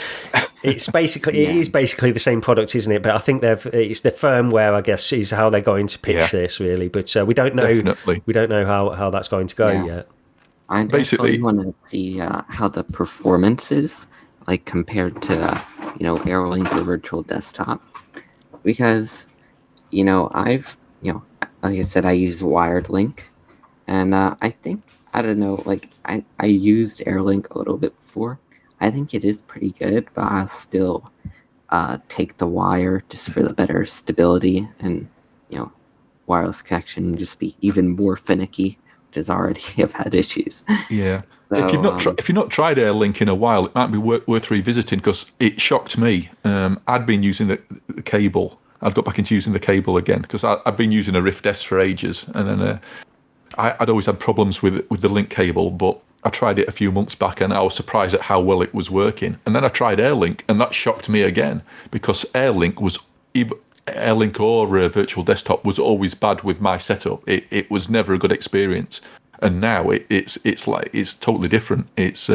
It's basically it is basically the same product, isn't it? But I think it's the firmware, I guess, is how they're going to pitch this really. But we don't know. Definitely. We don't know how that's going to go yet. I basically want to see how the performance is like compared to Airlink or Virtual Desktop. Because, I've, like I said, I use Wired Link, and I think, I don't know, like, I used Airlink a little bit before. I think it is pretty good, but I'll still take the wire just for the better stability and, wireless connection just be even more finicky, which is already have had issues. Yeah. So, if you've not tried Airlink in a while, it might be worth revisiting because it shocked me. I'd been using the cable. I'd got back into using the cable again because I've been using a Rift S for ages, and then I'd always had problems with the link cable. But I tried it a few months back, and I was surprised at how well it was working. And then I tried Airlink, and that shocked me again because Airlink or Virtual Desktop was always bad with my setup. It was never a good experience. And now it's totally different. It's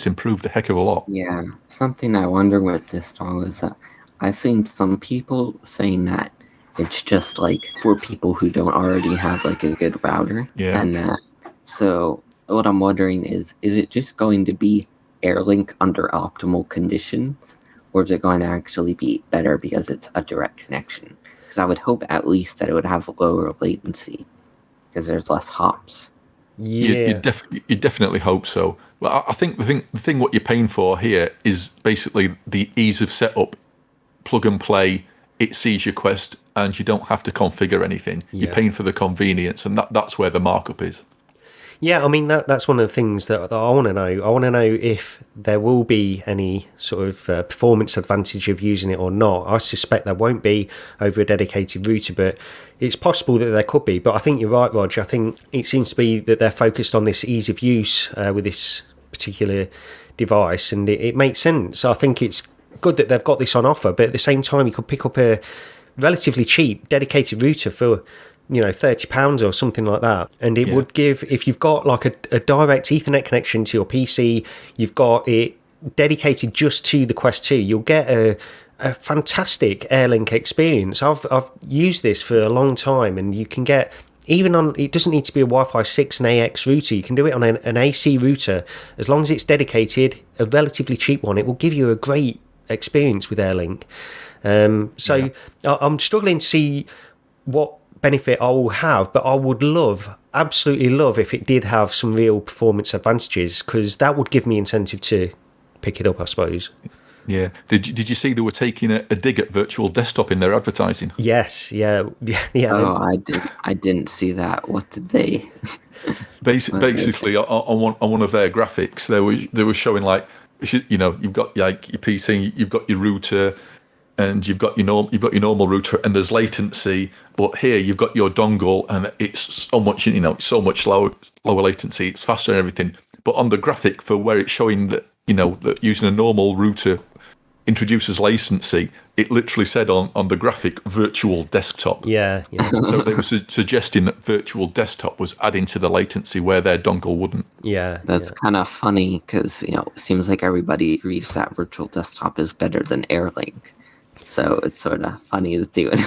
improved a heck of a lot. Yeah, something I wonder with this dongle is that I've seen some people saying that it's just like for people who don't already have like a good router. Yeah. And so what I'm wondering is it just going to be Airlink under optimal conditions, or is it going to actually be better because it's a direct connection? Because I would hope at least that it would have lower latency because there's less hops. Yeah, you definitely hope so. Well, I think the thing what you're paying for here is basically the ease of setup, plug and play. It sees your Quest, and you don't have to configure anything. Yeah. You're paying for the convenience, and that's where the markup is. Yeah, I mean that's one of the things that I want to know. I want to know if there will be any sort of performance advantage of using it or not. I suspect there won't be over a dedicated router, but it's possible that there could be. But I think you're right, Roger. I think it seems to be that they're focused on this ease of use with this particular device, and it makes sense. I think it's good that they've got this on offer, but at the same time, you could pick up a relatively cheap dedicated router for £30 or something like that, and it would give, if you've got like a direct Ethernet connection to your PC, you've got it dedicated just to the Quest 2, you'll get a fantastic Airlink experience. I've used this for a long time, and you can get, even on, it doesn't need to be a Wi-Fi 6 and AX router, you can do it on an AC router. As long as it's dedicated, a relatively cheap one, it will give you a great experience with Airlink. I'm struggling to see what benefit I will have, but I would absolutely love if it did have some real performance advantages, because that would give me incentive to pick it up, I suppose. Yeah. Did you see they were taking a dig at Virtual Desktop in their advertising? Yes. Yeah. Oh, I didn't see that. What did they? Basically, on one of their graphics, they were showing like, you've got like your PC, you've got your router, and you've got your normal router, and there's latency. But here you've got your dongle, and it's so much, it's so much lower latency. It's faster and everything. But on the graphic for where it's showing that, that using a normal router introduces latency, it literally said on the graphic virtual desktop. Yeah. So they were suggesting that virtual desktop was adding to the latency where their dongle wouldn't. Yeah. That's kind of funny because, it seems like everybody agrees that virtual desktop is better than Airlink. So it's sort of funny that they would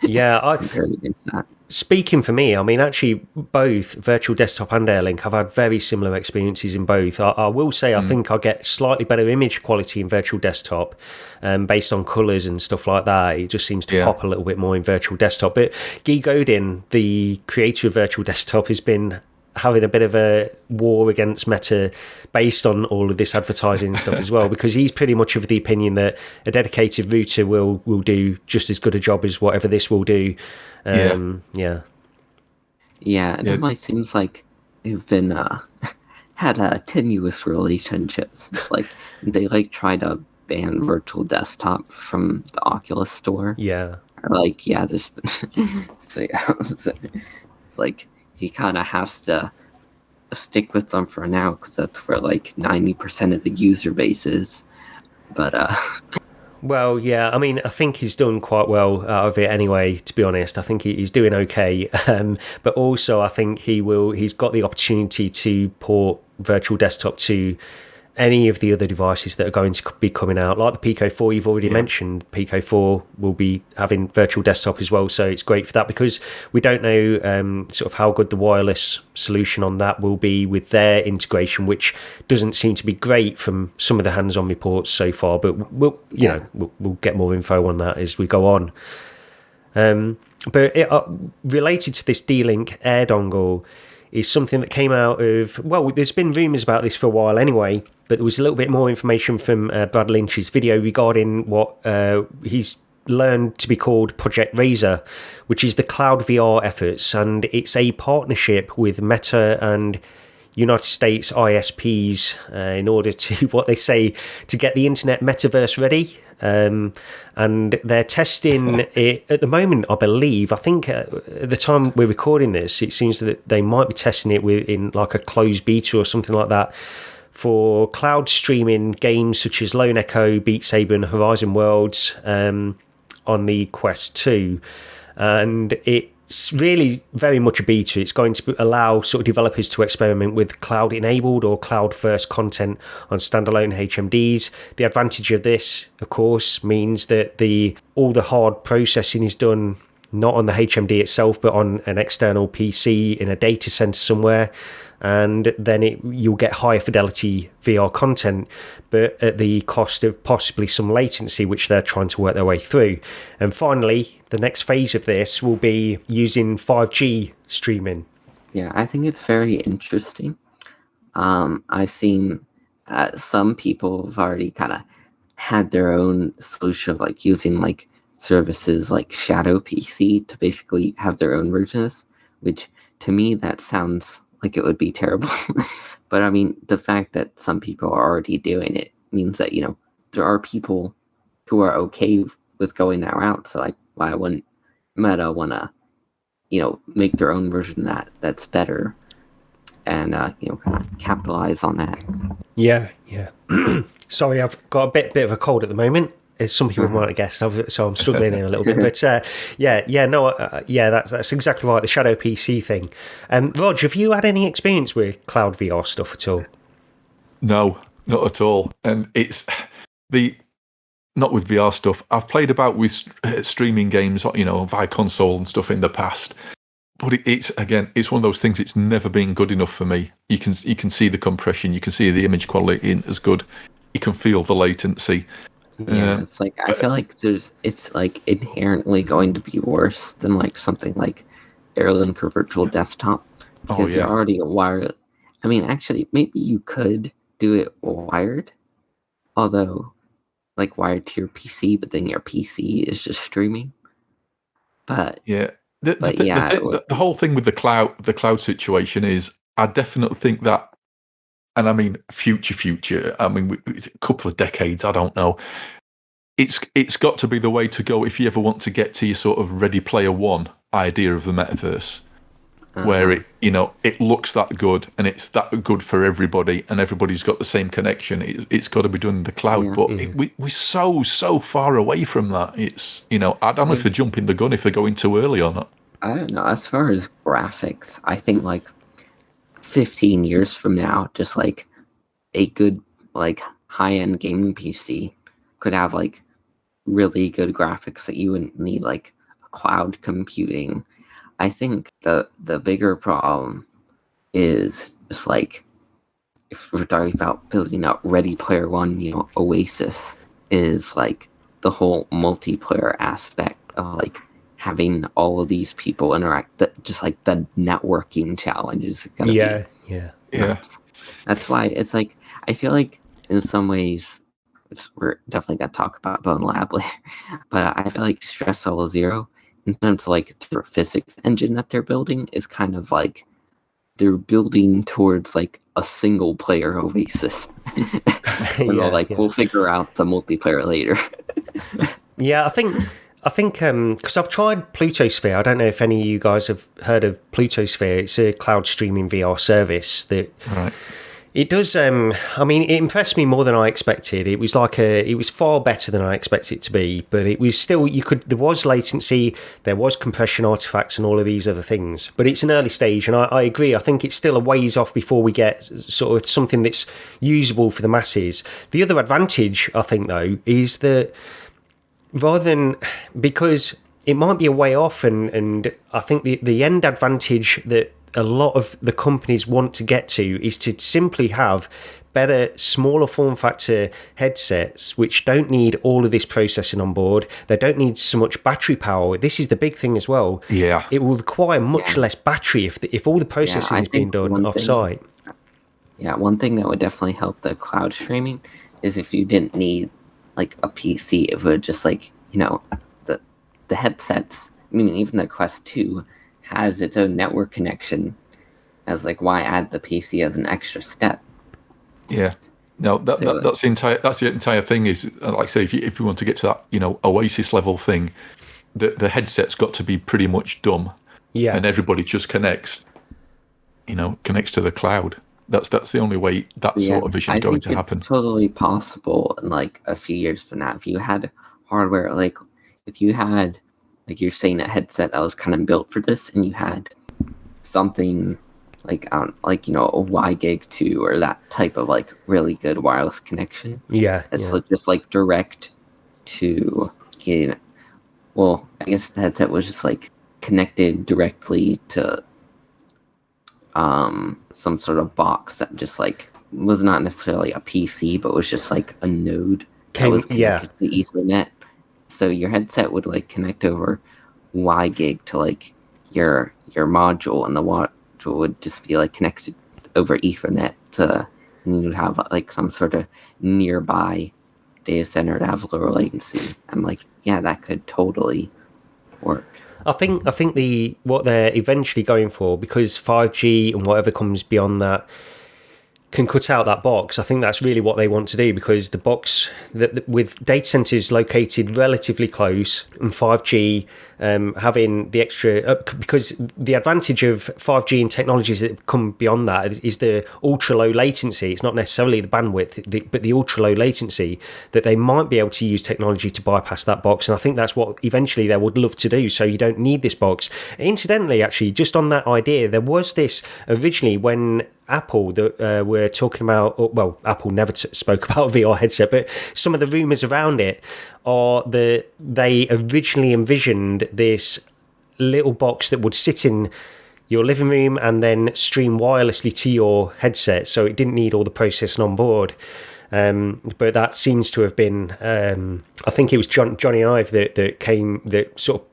compare it against that. Speaking for me, I mean, actually, both Virtual Desktop and Airlink, I've had very similar experiences in both. I will say I think I get slightly better image quality in Virtual Desktop based on colours and stuff like that. It just seems to pop a little bit more in Virtual Desktop. But Guy Godin, the creator of Virtual Desktop, has been having a bit of a war against Meta based on all of this advertising stuff as well, because he's pretty much of the opinion that a dedicated router will do just as good a job as whatever this will do. It definitely seems like they've been had a tenuous relationships. It's like they try to ban virtual desktop from the Oculus store. There's been it's like he kind of has to stick with them for now because that's where 90% of the user base is. But well, yeah, I mean, I think he's done quite well out of it anyway, to be honest. I think he's doing okay. But also I think he's got the opportunity to port Virtual Desktop to any of the other devices that are going to be coming out, like the Pico 4 you've already mentioned. Pico 4 will be having Virtual Desktop as well, so it's great for that, because we don't know sort of how good the wireless solution on that will be with their integration, which doesn't seem to be great from some of the hands-on reports so far, but we'll get more info on that as we go on. But related to this D-Link Air dongle is something that came out of, well, there's been rumours about this for a while anyway, but there was a little bit more information from Brad Lynch's video regarding what he's learned to be called Project Razor, which is the cloud VR efforts, and it's a partnership with Meta and United States ISPs in order to, what they say, to get the internet metaverse ready. And they're testing it at the moment, I believe. I think at the time we're recording this, it seems that they might be testing it in like a closed beta or something like that for cloud streaming games such as Lone Echo, Beat Saber and Horizon Worlds on the Quest 2. And it's really very much a beta. It's going to allow sort of developers to experiment with cloud-enabled or cloud-first content on standalone HMDs. The advantage of this, of course, means that all the hard processing is done not on the HMD itself, but on an external PC in a data center somewhere. And then you'll get higher fidelity VR content, but at the cost of possibly some latency, which they're trying to work their way through. And finally, the next phase of this will be using 5G streaming. Yeah, I think it's very interesting. I've seen some people have already kind of had their own solution of using services like Shadow PC to basically have their own version of this, which to me that sounds like it would be terrible. But I mean, the fact that some people are already doing it means that, there are people who are okay with going that route. So why wouldn't Meta want to, make their own version that's better and, kind of capitalize on that. Yeah. Sorry, I've got a bit of a cold at the moment, as some people might have guessed, so I'm struggling in a little bit. But that's exactly right, the Shadow PC thing. Rog, have you had any experience with cloud VR stuff at all? No, not at all. And it's not with VR stuff. I've played about with streaming games, via console and stuff in the past. But it's one of those things. It's never been good enough for me. You can see the compression, you can see the image quality isn't as good. You can feel the latency. Yeah, it's I feel like it's inherently going to be worse than something like Airlink or Virtual Desktop because you're already wired. I mean, actually, maybe you could do it wired, although wired to your PC, but then your PC is just streaming. But yeah, the whole thing with the cloud situation is, I definitely think that. And I mean, future. I mean, a couple of decades. I don't know. It's got to be the way to go if you ever want to get to your sort of Ready Player One idea of the metaverse. where it looks that good and it's that good for everybody and everybody's got the same connection. It's got to be done in the cloud, Yeah. but we're so far away from that. It's I don't know if they're jumping the gun, if they're going too early or not. I don't know. As far as graphics, I think like 15 years from now, just like a good like high-end gaming PC could have like really good graphics that you wouldn't need like cloud computing. I think the bigger problem is just like if we're talking about building out Ready Player One, Oasis is like the whole multiplayer aspect of like having all of these people interact. That just like the networking challenge is gonna be nuts. That's why it's like I feel like in some ways we're definitely gonna talk about Bonelab later, but I feel like Stress Level Zero, in terms of like their physics engine that they're building, is kind of like they're building towards like a single player Oasis. We'll figure out the multiplayer later. Yeah, I think because I've tried Plutosphere. I don't know if any of you guys have heard of Plutosphere. It's a cloud streaming VR service that it does. I mean, it impressed me more than I expected. It was it was far better than I expected it to be, but it was still there was latency, there was compression artifacts, and all of these other things. But it's an early stage, and I agree. I think it's still a ways off before we get sort of something that's usable for the masses. The other advantage, I think, though, is that rather than because it might be a way off, and I think the end advantage that a lot of the companies want to get to is to simply have better, smaller form factor headsets which don't need all of this processing on board. They don't need so much battery power. This is the big thing as well. Yeah, it will require much less battery if all the processing is being done off site. Yeah, one thing that would definitely help the cloud streaming is if you didn't need like a PC, it would just like the headsets. I mean, even the Quest 2 has its own network connection. As like, why add the PC as an extra step? Yeah, no, that's the entire thing. Is like I say, if you want to get to that, Oasis level thing, the headset's got to be pretty much dumb. Yeah, and everybody just connects to the cloud. That's the only way that sort of vision is going to happen. It's totally possible in like a few years from now. If you had hardware, like if you had, like you're saying, a headset that was kind of built for this, and you had something like a WiGig 2 or that type of like really good wireless connection. Yeah, it's like just like direct to well, I guess the headset was just like connected directly to some sort of box that just like was not necessarily a PC, but was just like a node that was connected to Ethernet. So your headset would like connect over WiGig to like your module, and the module would just be like connected over Ethernet and you would have like some sort of nearby data center to have lower latency. I'm like, yeah, that could totally work. I think what they're eventually going for, because 5G and whatever comes beyond that can cut out that box. I think that's really what they want to do, because the box with data centers located relatively close and 5G having the extra because the advantage of 5G and technologies that come beyond that is the ultra low latency. It's not necessarily the bandwidth, but the ultra low latency, that they might be able to use technology to bypass that box. And I think that's what eventually they would love to do, so you don't need this box. Incidentally, actually, just on that idea, there was this originally when Apple that we're talking about, well, Apple never spoke about VR headset, but some of the rumors around it are that they originally envisioned this little box that would sit in your living room and then stream wirelessly to your headset, so it didn't need all the processing on board. But that seems to have been, I think it was Johnny Ive that sort of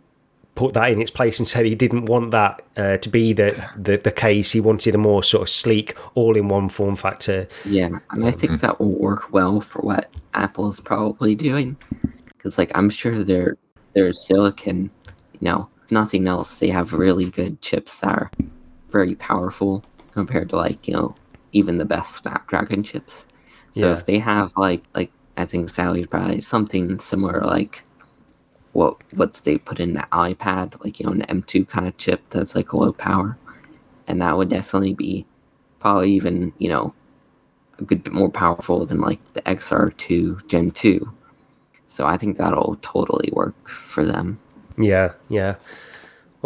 put that in its place and said he didn't want that to be the case. He wanted a more sort of sleek, all-in-one form factor. Yeah, and I think that will work well for what Apple's probably doing, because like I'm sure their silicon, nothing else, they have really good chips that are very powerful compared to like even the best Snapdragon chips. So if they have like I think Sally's probably something similar like what's they put in the iPad, like an M2 kind of chip that's like low power, and that would definitely be probably even, a good bit more powerful than like the XR2 Gen 2. So I think that'll totally work for them. Yeah. Well,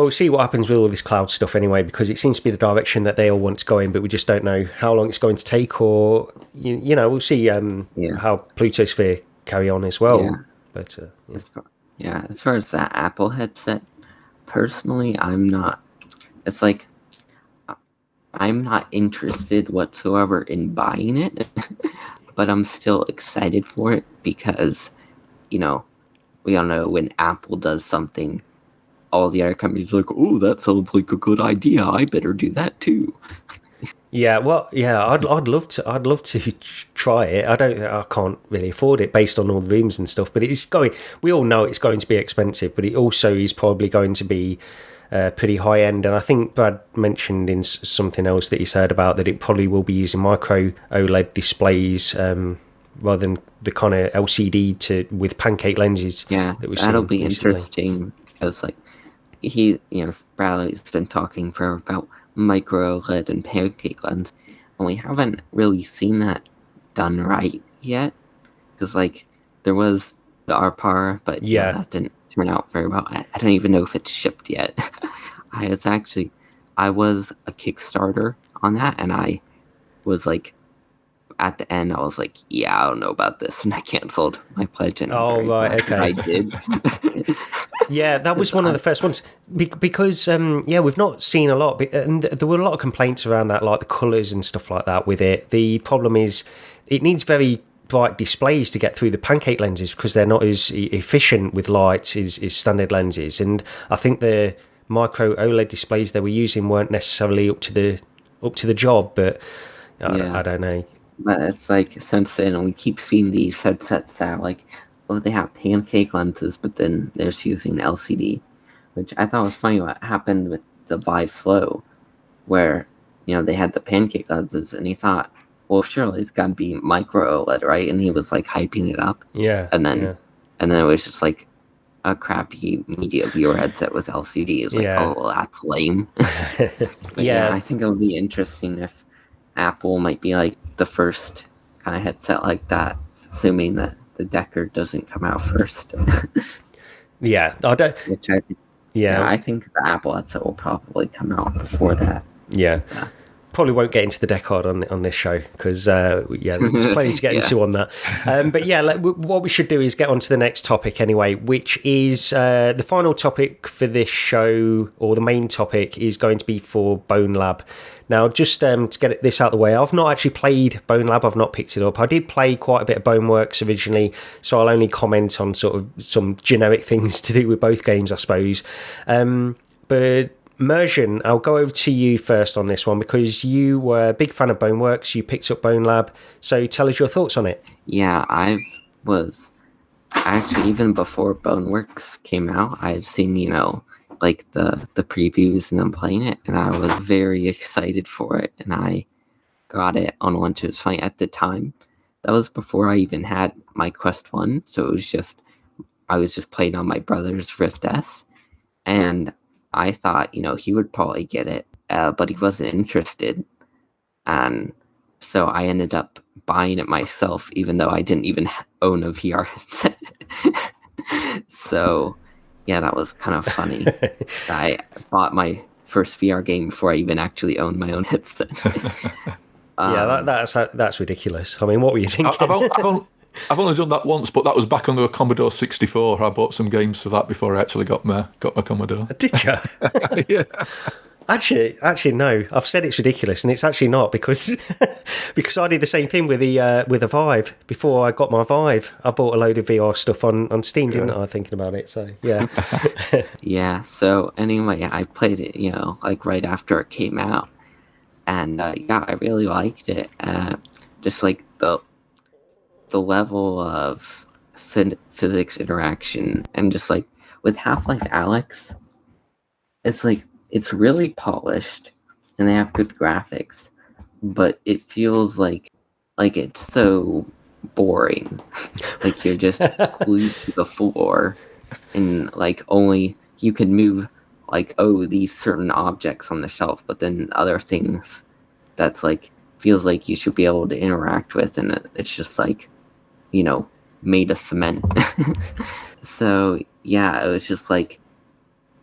we'll see what happens with all this cloud stuff anyway, because it seems to be the direction that they all want to go in, but we just don't know how long it's going to take, or we'll see how Pluto Sphere carry on as well. Yeah. But as far as that Apple headset, personally, I'm not. It's like I'm not interested whatsoever in buying it, but I'm still excited for it because, we all know when Apple does something, all the other companies are like, oh, that sounds like a good idea. I better do that too. Yeah, well, yeah, I'd love to. I'd love to try it. I can't really afford it based on all the rooms and stuff. But it's going. We all know it's going to be expensive, but it also is probably going to be pretty high end. And I think Brad mentioned in something else that he's heard about that it probably will be using micro OLED displays rather than the kind of LCD with pancake lenses. Yeah, that'll be interesting because Bradley's been talking for about micro OLED and pancake lens, and we haven't really seen that done right yet. Because there was the RPAR, but that didn't turn out very well. I don't even know if it's shipped yet. I was a Kickstarter on that, and I was at the end, I was like, I don't know about this, and I canceled my pledge. And okay. I did. Yeah, that was one of the first ones because we've not seen a lot, and there were a lot of complaints around that, like the colours and stuff like that with it. The problem is it needs very bright displays to get through the pancake lenses because they're not as efficient with light as standard lenses, and I think the micro OLED displays they were using weren't necessarily up to the job, but I don't know. But it's since then we keep seeing these headsets that are they have pancake lenses, but then they're just using LCD, which I thought was funny. What happened with the Vive Flow, where they had the pancake lenses, and he thought, well, surely it's got to be micro OLED, right? And he was hyping it up. Yeah. And then it was just a crappy media viewer headset with LCD. It's oh, well, that's lame. I think it'll be interesting if Apple might be the first kind of headset like that, assuming that the Decker doesn't come out first. Yeah, I don't. Which I think. Yeah, I think the Apple headset will probably come out before that. Yeah. So. Probably won't get into the Decard on this show because there's plenty to get into on that. But what we should do is get on to the next topic anyway, which is the final topic for this show, or the main topic is going to be for Bonelab. Now, just to get this out of the way, I've not actually played Bonelab. I've not picked it up. I did play quite a bit of Boneworks originally, so I'll only comment on sort of some generic things to do with both games, I suppose. But Mersion, I'll go over to you first on this one because you were a big fan of Boneworks. You picked up Bonelab, so tell us your thoughts on it. Yeah, I was actually, even before Boneworks came out, I had seen the previews and them playing it, and I was very excited for it, and I got it on launch. It was funny at the time. That was before I even had my Quest 1, so I was just playing on my brother's Rift S, and I thought, he would probably get it, but he wasn't interested. And so I ended up buying it myself, even though I didn't even own a VR headset. So, that was kind of funny. I bought my first VR game before I even actually owned my own headset. That's ridiculous. I mean, what were you thinking? I've only done that once, but that was back on the Commodore 64. I bought some games for that before I actually got my Commodore. Did you? Yeah. Actually, no. I've said it's ridiculous, and it's actually not because I did the same thing with a Vive. Before I got my Vive, I bought a load of VR stuff on Steam, didn't I? Thinking about it, so yeah. Yeah. So anyway, I played it, right after it came out, and I really liked it. Just the level of physics interaction, and just with Half-Life Alyx, it's really polished and they have good graphics, but it feels like it's so boring. You're just glued to the floor, and only you can move like, oh, these certain objects on the shelf, but then other things that's like feels like you should be able to interact with, and it's just like, made of cement. So yeah, it was just like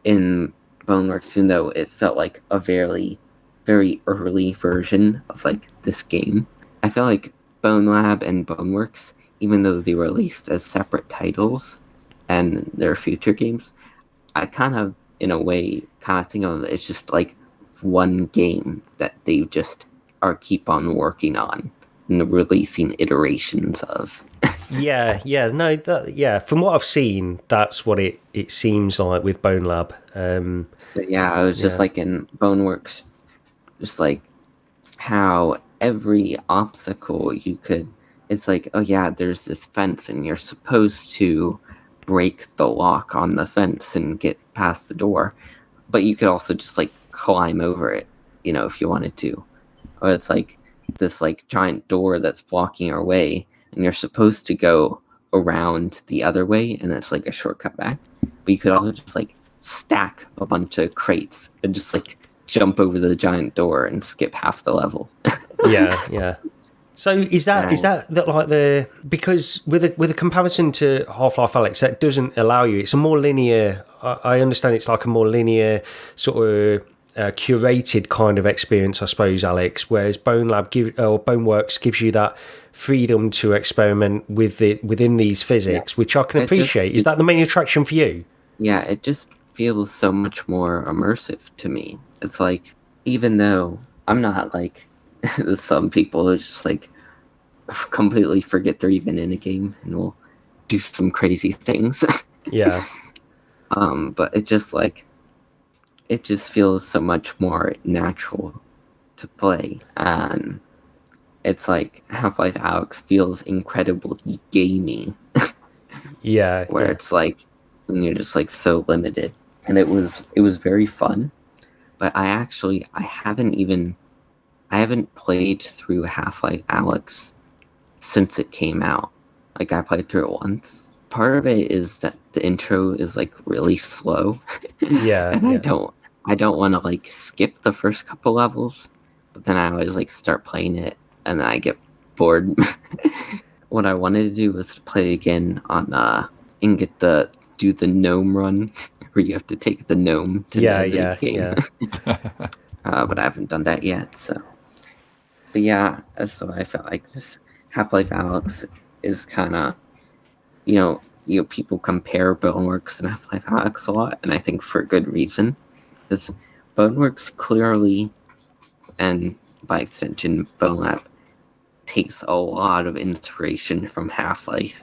in Boneworks, even though it felt like a very, very early version of like this game. I feel like Bonelab and Boneworks, even though they were released as separate titles and their future games, I kind of, in a way, kind of think of it as just like one game that they just keep on working on and releasing iterations of. From what I've seen, that's what it seems like with Bonelab. So yeah, I was just like in Boneworks, just like how every obstacle you could, it's like, oh yeah, there's this fence and you're supposed to break the lock on the fence and get past the door, but you could also just like climb over it, if you wanted to. Or it's like this like giant door that's blocking our way, and you're supposed to go around the other way, and it's like a shortcut back. But you could also just like stack a bunch of crates and just like jump over the giant door and skip half the level. Yeah. So is that like because with a comparison to Half-Life Alyx, that doesn't allow you. It's a more linear. I understand it's like a more linear sort of curated kind of experience, I suppose, Alex. Whereas Boneworks gives you that freedom to experiment within these physics, which I can appreciate. Is that the main attraction for you? Yeah, it just feels so much more immersive to me. It's like, even though I'm not like some people who just like completely forget they're even in a game and will do some crazy things. Yeah. But it just feels so much more natural to play, and it's like Half-Life Alyx feels incredibly gamey. Where it's like, and you're just like so limited, and it was very fun. But I haven't played through Half-Life Alyx since it came out. Like, I played through it once. Part of it is that the intro is like really slow. And I don't want to like skip the first couple levels, but then I always like start playing it and then I get bored. What I wanted to do was to play again on and do the gnome run where you have to take the gnome to the game. But I haven't done that yet, so. But yeah, so I felt like this Half-Life Alyx is kind of, people compare Boneworks and Half-Life Alyx a lot, and I think for good reason. Because Boneworks clearly, and by extension, Bonelab, takes a lot of inspiration from Half-Life.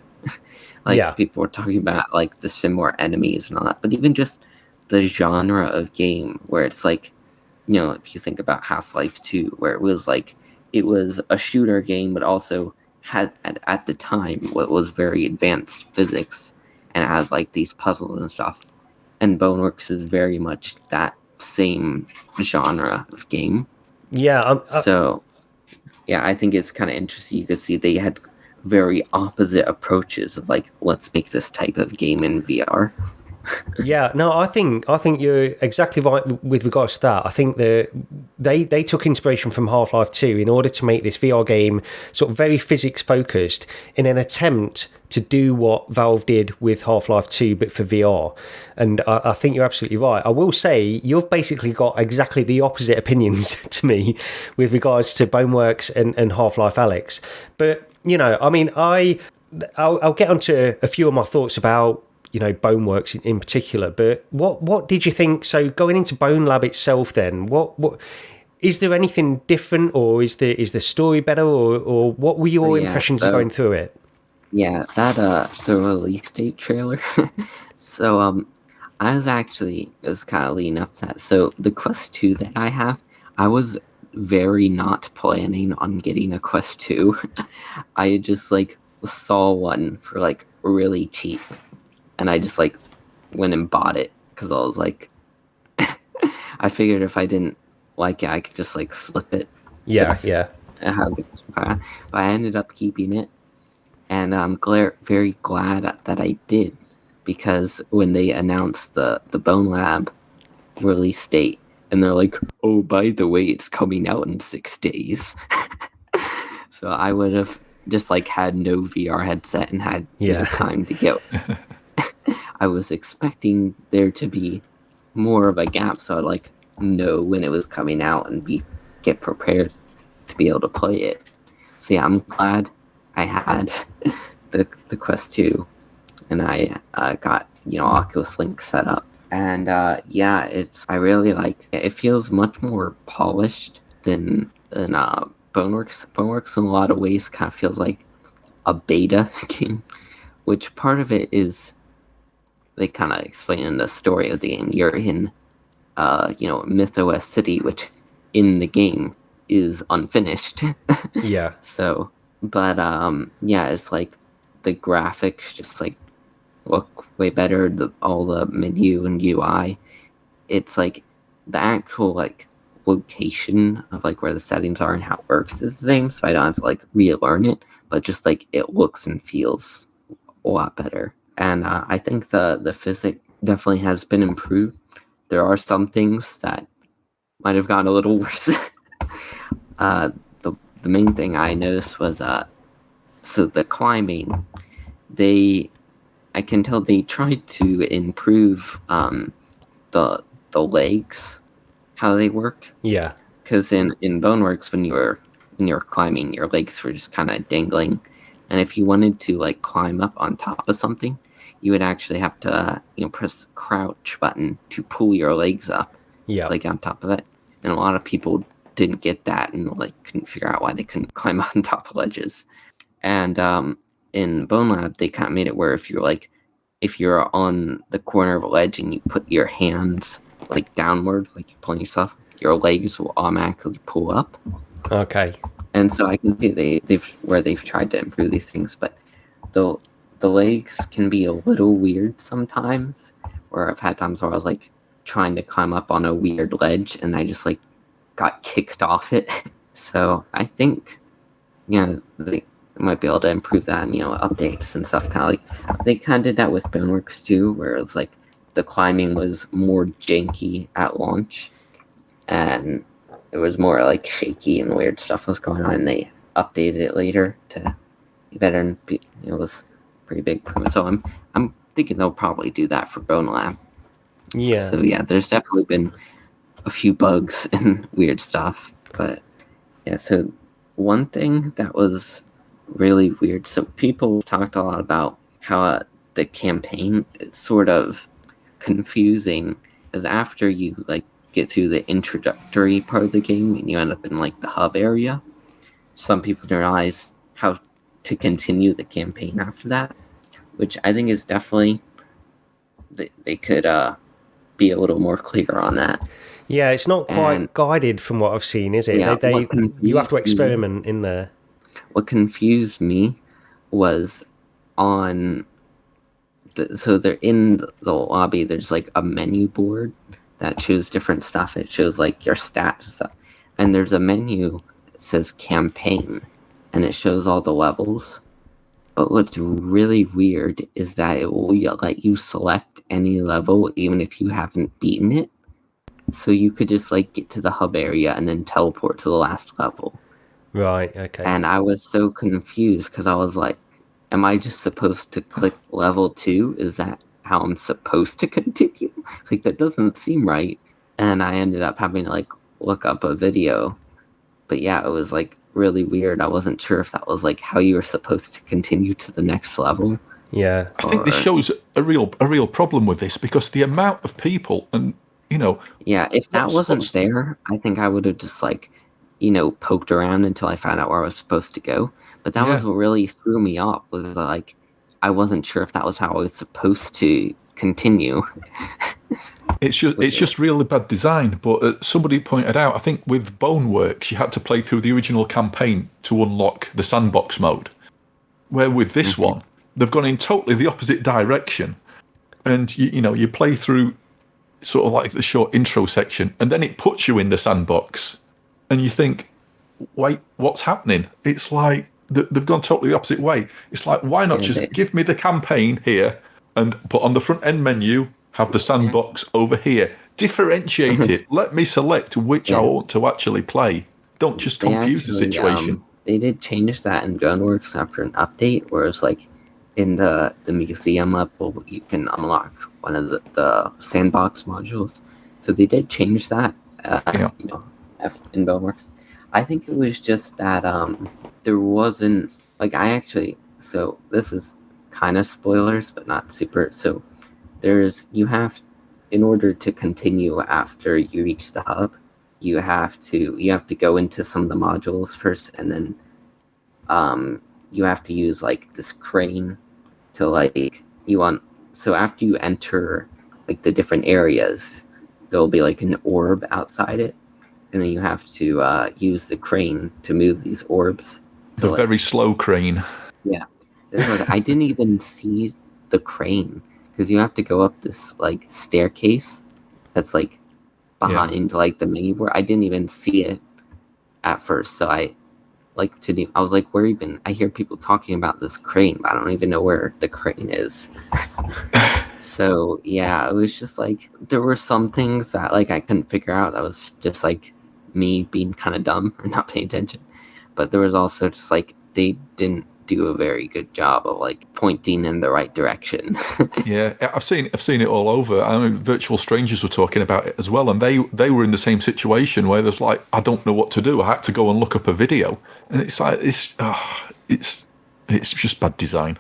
People were talking about like the similar enemies and all that, but even just the genre of game where it's like, if you think about Half-Life 2, where it was a shooter game, but also had at the time what was very advanced physics, and it has like these puzzles and stuff. And Boneworks is very much that same genre of game. So I think it's kind of interesting. You could see they had very opposite approaches of like, let's make this type of game in VR. I think you're exactly right with regards to that. I think they took inspiration from Half-Life 2 in order to make this VR game sort of very physics focused in an attempt to do what Valve did with Half-Life 2 but for VR. And I think you're absolutely right. I will say you've basically got exactly the opposite opinions to me with regards to Boneworks and Half-Life Alyx. But I'll get onto a few of my thoughts about Boneworks in particular, but what did you think? So going into Bonelab itself, then what is there anything different, or is the story better, or what were your impressions of going through it? Yeah, that the release date trailer. So I was kind of leading up to that. So the Quest 2 that I have, I was very not planning on getting a Quest 2. I just like saw one for like really cheap. And I just like went and bought it because I was like, I figured if I didn't like it, I could just like flip it. But I ended up keeping it, and I'm very glad that I did, because when they announced the Bonelab release date, and they're like, "Oh, by the way, it's coming out in 6 days." So I would have just like had no VR headset and had no time to get. I was expecting there to be more of a gap, so I'd like know when it was coming out and get prepared to be able to play it. So yeah, I'm glad I had the Quest 2, and I got Oculus Link set up, and I really like it. It feels much more polished than Boneworks. Boneworks in a lot of ways kind of feels like a beta game, which part of it is they kind of explain in the story of the game. You're in MythOS City, which in the game is unfinished. Yeah. So, but it's like the graphics just like look way better. All the menu and UI, it's like the actual like location of like where the settings are and how it works is the same. So I don't have to like relearn it, but just like it looks and feels a lot better. And I think the physics definitely has been improved. There are some things that might have gotten a little worse. The main thing I noticed was so the climbing, I can tell they tried to improve the legs, how they work. Yeah. Because in Boneworks, when you're climbing, your legs were just kind of dangling, and if you wanted to like climb up on top of something, you would actually have to press the crouch button to pull your legs up, like on top of it. And a lot of people didn't get that and like couldn't figure out why they couldn't climb on top of ledges. And in Bonelab, they kind of made it where if you're on the corner of a ledge and you put your hands like downward, like you're pulling yourself, your legs will automatically pull up. Okay. And so I can see they've tried to improve these things, but the legs can be a little weird sometimes. Where I've had times where I was like trying to climb up on a weird ledge and I just like got kicked off it. So I think they might be able to improve that in updates and stuff. Kind of like they kind of did that with Boneworks too, where it's like the climbing was more janky at launch, and it was more like shaky and weird stuff was going on. And they updated it later to be better, and it was pretty big. So I'm thinking they'll probably do that for Bonelab. Yeah. So yeah, there's definitely been a few bugs and weird stuff, but yeah. So one thing that was really weird. So people talked a lot about how the campaign is sort of confusing, as after you like get through the introductory part of the game and you end up in like the hub area, some people don't realize how to continue the campaign after that, which I think is definitely they could be a little more clear on that. Yeah, it's not quite guided from what I've seen, is it? Yeah, you have to experiment in there. What confused me was so they're in the lobby, there's like a menu board that shows different stuff. It shows like your stats and stuff. And there's a menu that says campaign, and it shows all the levels. But what's really weird is that it will let you select any level even if you haven't beaten it. So you could just like get to the hub area and then teleport to the last level. Right, okay. And I was so confused because I was like, am I just supposed to click level 2? Is that how I'm supposed to continue? Like, that doesn't seem right. And I ended up having to like look up a video. But yeah, it was like really weird. I wasn't sure if that was like how you were supposed to continue to the next level. Yeah. I think this shows a real problem with this, because the amount of people and yeah, if that wasn't there, I think I would have just like poked around until I found out where I was supposed to go. But that was what really threw me off, was like I wasn't sure if that was how I was supposed to continue. It's just really bad design. But somebody pointed out, I think with Boneworks, you had to play through the original campaign to unlock the sandbox mode. Where with this one, they've gone in totally the opposite direction, and you play through sort of like the short intro section, and then it puts you in the sandbox, and you think, wait, what's happening? It's like they've gone totally the opposite way. It's like, why not just give me the campaign here, but on the front end menu have the sandbox over here? differentiate it. Let me select which I want to actually play. Don't just confuse the situation. They did change that in Gunworks after an update, whereas like in the museum level, you can unlock one of the sandbox modules. So they did change that, in Gunworks. I think it was just that there wasn't so this is kind of spoilers, but not super. So in order to continue after you reach the hub, you have to go into some of the modules first, and then you have to use like this crane to so after you enter like the different areas, there'll be like an orb outside it, and then you have to use the crane to move these orbs. The very slow crane. Yeah. I didn't even see the crane, because you have to go up this like staircase that's like behind like the menu board. I didn't even see it at first, so I was like, where even? I hear people talking about this crane, but I don't even know where the crane is. So yeah, it was just like there were some things that like I couldn't figure out. That was just like me being kind of dumb or not paying attention. But there was also just like they didn't do a very good job of like pointing in the right direction. Yeah, I've seen it all over. I mean, Virtual Strangers were talking about it as well, and they were in the same situation where there's like, I don't know what to do. I had to go and look up a video, and it's like it's just bad design.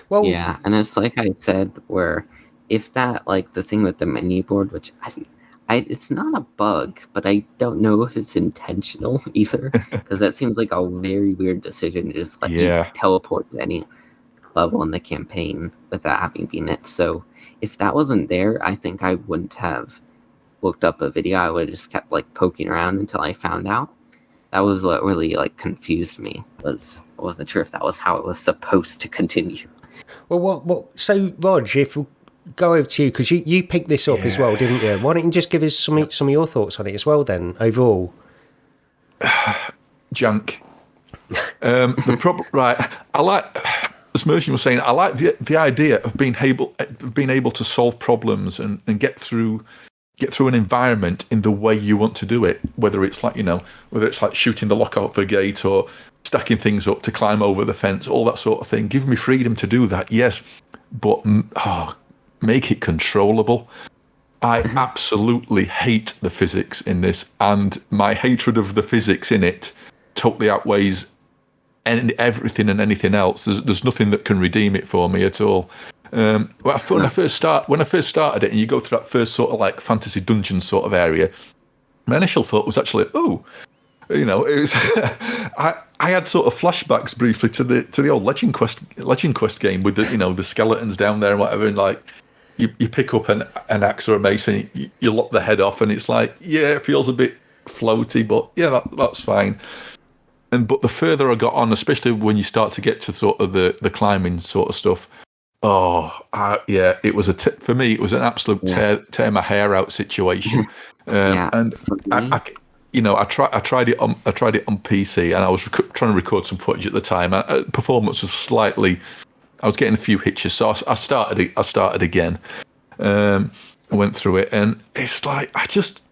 Well, yeah, and it's like I said, where if that like the thing with the menu board, which it's not a bug, but I don't know if it's intentional either, because that seems like a very weird decision to just let you teleport to any level in the campaign without having been it. So if that wasn't there, I think I wouldn't have looked up a video. I would have just kept like poking around until I found out. That was what really like confused me. I wasn't sure if that was how it was supposed to continue. Well, so Rog, if we go over to you, because you picked this up as well, didn't you? Why don't you just give us some of your thoughts on it as well then, overall? Junk. The problem, right? I like, as Mersion was saying, I like the idea of being able to solve problems and get through an environment in the way you want to do it. Whether it's like shooting the lock out of a gate or stacking things up to climb over the fence, all that sort of thing. Give me freedom to do that, yes, but make it controllable. I absolutely hate the physics in this, and my hatred of the physics in it totally outweighs everything and anything else. There's nothing that can redeem it for me at all. When I first started it, and you go through that first sort of like fantasy dungeon sort of area, my initial thought was actually, it was. I had sort of flashbacks briefly to the old Legend Quest game with the skeletons down there and whatever, and like you pick up an axe or a mace and you lock the head off, and it's like, it feels a bit floaty, but that's fine. But the further I got on, especially when you start to get to sort of the climbing sort of stuff, it was for me it was an absolute tear my hair out situation. And I tried it on PC, and I was trying to record some footage at the time. Performance was slightly, I was getting a few hitches, so I started again. I went through it, and it's like I just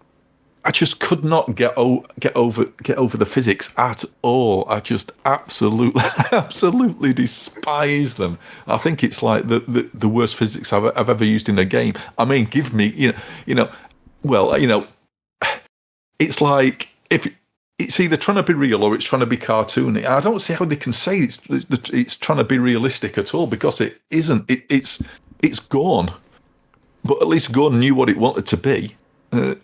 could not get over the physics at all. I just absolutely despise them. I think it's like the worst physics I've ever used in a game. I mean, give me it's like if it's either trying to be real or it's trying to be cartoony. I don't see how they can say it's trying to be realistic at all, because it isn't. It's Gorn, but at least Gorn knew what it wanted to be. And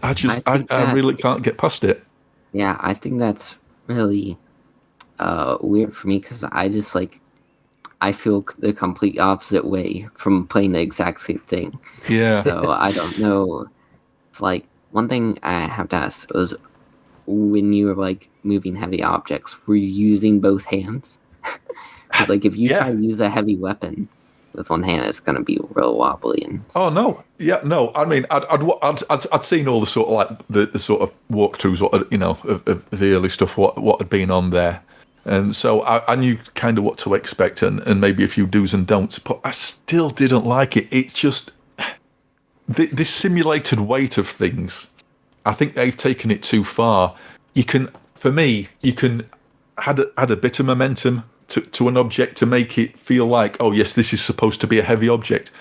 I really can't get past it. Yeah, I think that's really weird for me, because I feel the complete opposite way from playing the exact same thing. Yeah. So I don't know. One thing I have to ask was, when you were like moving heavy objects, were you using both hands? Because if you try to use a heavy weapon with one hand, it's going to be real wobbly. Oh no, no. I mean, I'd seen all the sort of like the sort of walkthroughs, of the early stuff, what had been on there, and so I knew kind of what to expect, and maybe a few do's and don'ts, but I still didn't like it. It's just this simulated weight of things, I think they've taken it too far. You can add a bit of momentum to an object to make it feel like, oh yes, this is supposed to be a heavy object,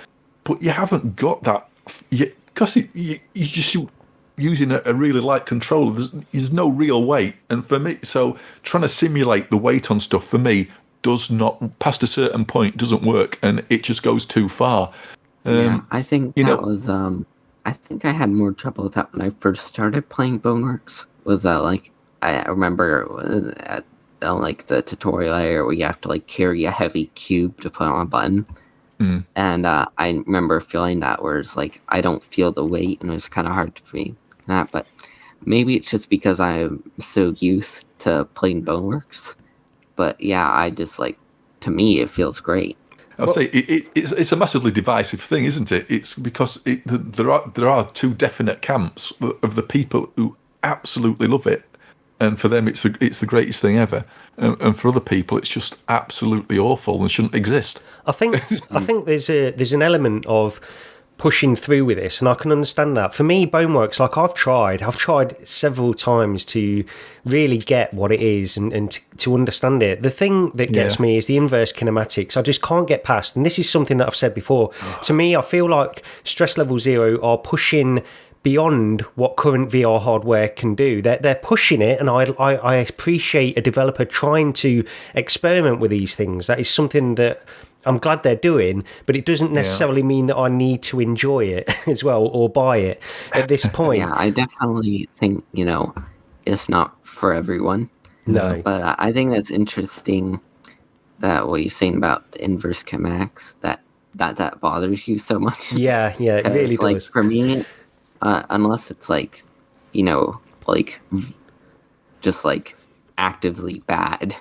but you haven't got that because you're just using a really light controller. There's no real weight, and for me, so trying to simulate the weight on stuff for me does not, past a certain point, doesn't work, and it just goes too far. I think that was I think I had more trouble with that when I first started playing Boneworks. Was that like I remember at like the tutorial area where you have to like carry a heavy cube to put on a button, and I remember feeling that where it's like I don't feel the weight, and it was kind of hard for me. But maybe it's just because I'm so used to playing Boneworks. But yeah, I just like, to me it feels great. I'll say it's a massively divisive thing, isn't it? It's because there are two definite camps of the people who absolutely love it, and for them it's the greatest thing ever, and for other people it's just absolutely awful and shouldn't exist. I think there's an element of pushing through with this, and I can understand that. For me, Boneworks, like I've tried several times to really get what it is and to understand it. The thing that gets me is the inverse kinematics. I just can't get past, and this is something that I've said before. To me, I feel like Stress Level Zero are pushing beyond what current VR hardware can do. They're pushing it, and I appreciate a developer trying to experiment with these things. That is something that I'm glad they're doing, but it doesn't necessarily mean that I need to enjoy it as well or buy it at this point. Yeah, I definitely think, it's not for everyone. No. But I think that's interesting that what you're saying about the inverse kinematics, that bothers you so much. Yeah, it really like, does. For me, unless it's like, like just like actively bad,